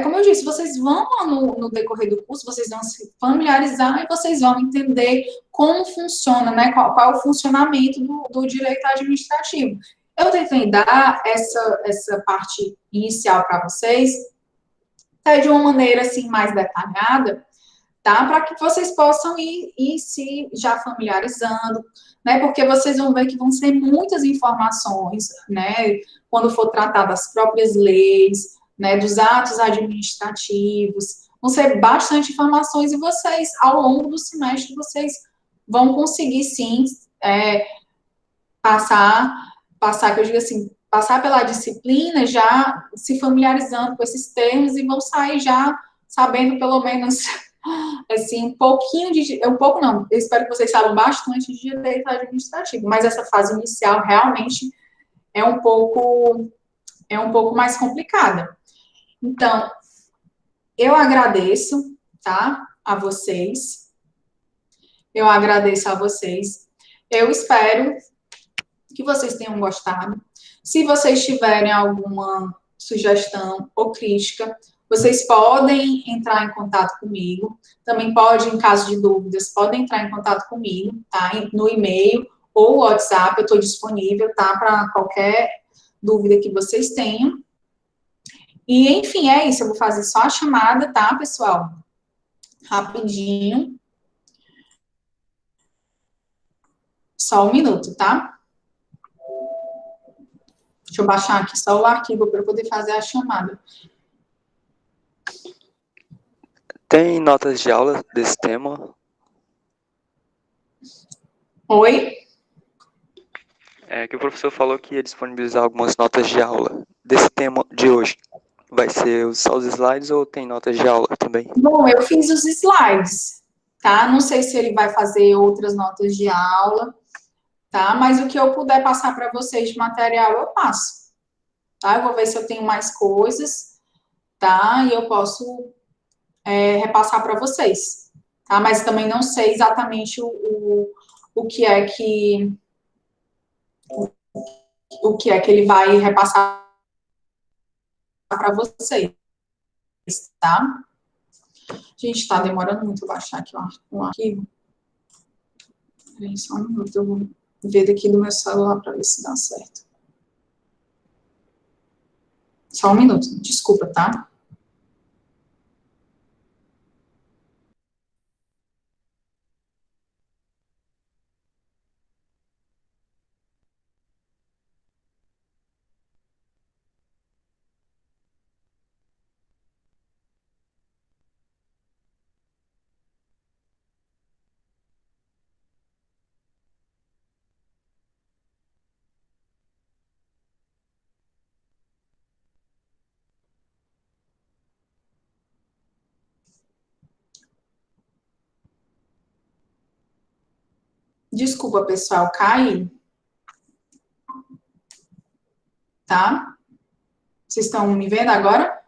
como eu disse, vocês vão no decorrer do curso, vocês vão se familiarizar e vocês vão entender como funciona, né, qual é o funcionamento do direito administrativo. Eu tentei dar essa parte inicial para vocês, de uma maneira, assim, mais detalhada, tá? Para que vocês possam ir se já familiarizando, né? Porque vocês vão ver que vão ser muitas informações, né? Quando for tratar das próprias leis, né? Dos atos administrativos, vão ser bastante informações e vocês, ao longo do semestre, vocês vão conseguir, sim, passar, que eu digo assim, passar pela disciplina já se familiarizando com esses termos e vão sair já sabendo pelo menos, assim, eu espero que vocês saibam bastante de direito administrativo, mas essa fase inicial realmente é um pouco mais complicada. Então, eu agradeço, tá, a vocês, eu espero que vocês tenham gostado. Se vocês tiverem alguma sugestão ou crítica, vocês podem entrar em contato comigo. Também pode, em caso de dúvidas, podem entrar em contato comigo, tá? No e-mail ou WhatsApp, eu estou disponível, tá? Para qualquer dúvida que vocês tenham. E, enfim, é isso. Eu vou fazer só a chamada, tá, pessoal? Rapidinho. Só um minuto, tá? Deixa eu baixar aqui só o arquivo para eu poder fazer a chamada. Tem notas de aula desse tema? Oi? É que o professor falou que ia disponibilizar algumas notas de aula desse tema de hoje. Vai ser só os slides ou tem notas de aula também? Bom, eu fiz os slides, tá? Não sei se ele vai fazer outras notas de aula, tá? Mas o que eu puder passar para vocês de material, eu passo, tá? Eu vou ver se eu tenho mais coisas, tá? E eu posso repassar para vocês, tá? Mas também não sei exatamente o que é que ele vai repassar para vocês, tá? Gente, tá demorando muito eu baixar aqui o arquivo. Peraí, só um minuto, eu vou ver daqui do meu celular para ver se dá certo. Só um minuto, desculpa, tá? Desculpa, pessoal, cai, tá? Vocês estão me vendo agora?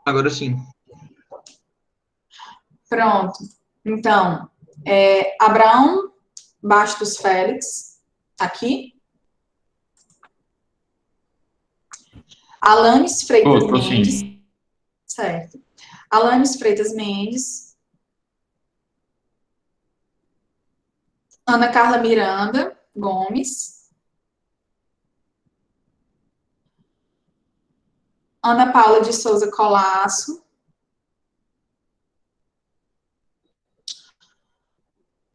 Agora sim. Pronto. Então, Abraão Bastos Félix, tá aqui. Alanes Freitas Tô Mendes, sim. certo. Alanes Freitas Mendes. Ana Carla Miranda Gomes. Ana Paula de Souza Colasso.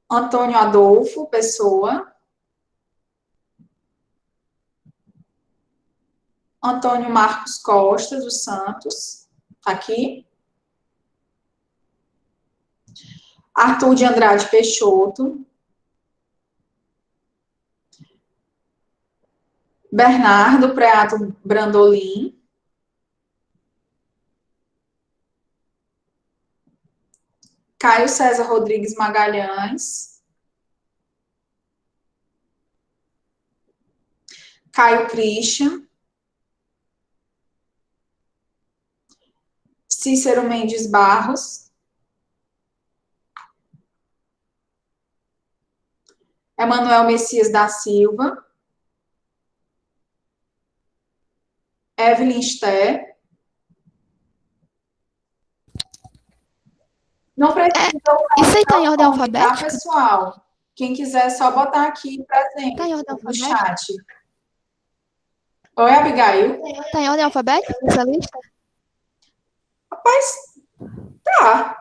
Antônio Adolfo Pessoa. Antônio Marcos Costa dos Santos, tá aqui. Arthur de Andrade Peixoto. Bernardo Preato Brandolin. Caio César Rodrigues Magalhães. Caio Christian. Cícero Mendes Barros. Emanuel Messias da Silva. Evelyn Sté. Não precisa Isso aí tá em ordem tá, alfabética? pessoal? Quem quiser, é só botar aqui presente Tá em ordem no alfabética? chat. Oi, Abigail. Tá em ordem alfabética essa lista? Rapaz, tá.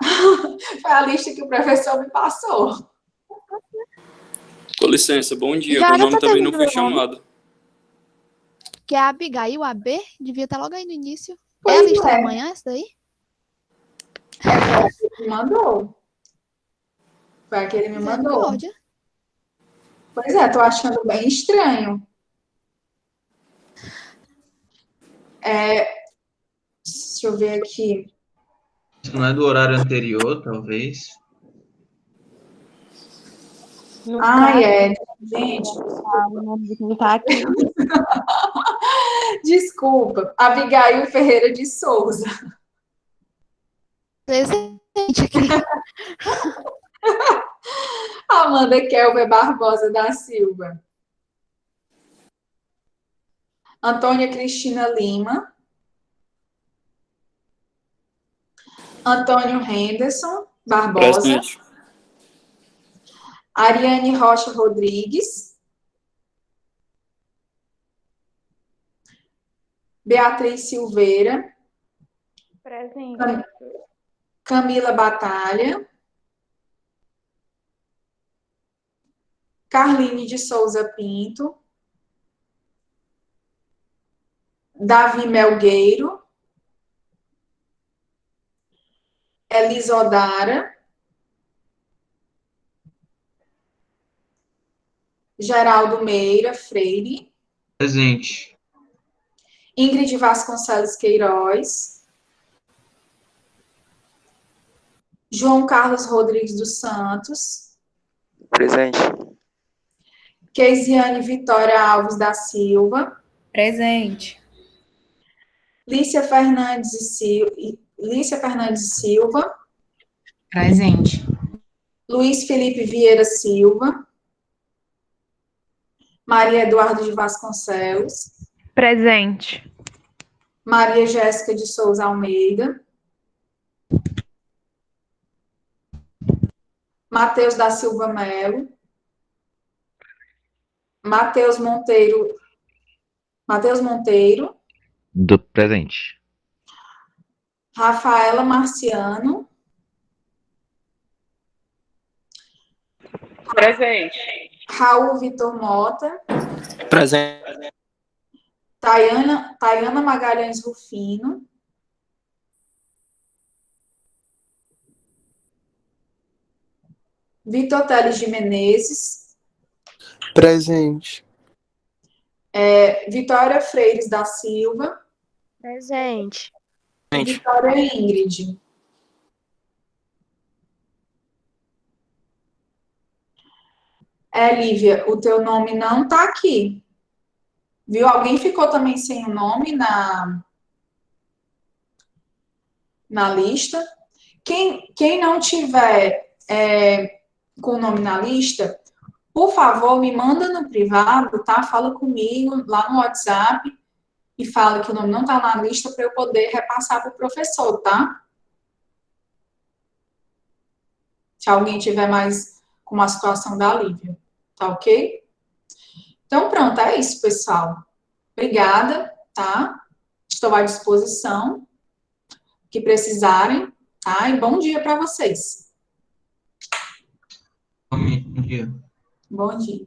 Foi a lista que o professor me passou. Com licença, bom dia. Já Meu era nome pra ter também não vindo foi meu nome. chamado. Que é a Abigail AB, devia estar logo aí no início. Pois É a lista é. da manhã, essa daí? Foi que ele me mandou. Foi a que ele me mandou. Misericórdia. Pois é, tô achando bem estranho. Deixa eu ver aqui. Isso não é do horário anterior, talvez. No Ai, caso, gente, o nome de quem tá aqui. desculpa. Abigail Ferreira de Souza. Presente aqui. Amanda Kelber Barbosa da Silva. Antônia Cristina Lima. Antônio Henderson Barbosa. Presente. Ariane Rocha Rodrigues. Beatriz Silveira. Presente. Camila Batalha. Carline de Souza Pinto, Davi Melgueiro, Elisodara, Geraldo Meira Freire, Presente. Ingrid Vasconcelos Queiroz, João Carlos Rodrigues dos Santos, Presente. Keisiane Vitória Alves da Silva, Presente. Lícia Fernandes Silva, Presente. Luiz Felipe Vieira Silva, Maria Eduardo de Vasconcelos, Presente. Maria Jéssica de Souza Almeida, Matheus da Silva Melo, Matheus Monteiro, Do presente. Rafaela Marciano, Presente. Raul Vitor Mota, Presente. Tayana Magalhães Rufino, Vitor Teles de Menezes, Presente. Vitória Freires da Silva, Presente. Vitória Ingrid. Lívia, o teu nome não está aqui. Viu? Alguém ficou também sem o nome na lista. Quem não tiver com o nome na lista, por favor, me manda no privado, tá? Fala comigo lá no WhatsApp e fala que o nome não está na lista para eu poder repassar para o professor, tá? Se alguém tiver mais com a situação da Lívia, tá ok? Então, pronto, é isso, pessoal. Obrigada, tá? Estou à disposição, que precisarem, tá? E bom dia para vocês. Bom dia. Bom dia.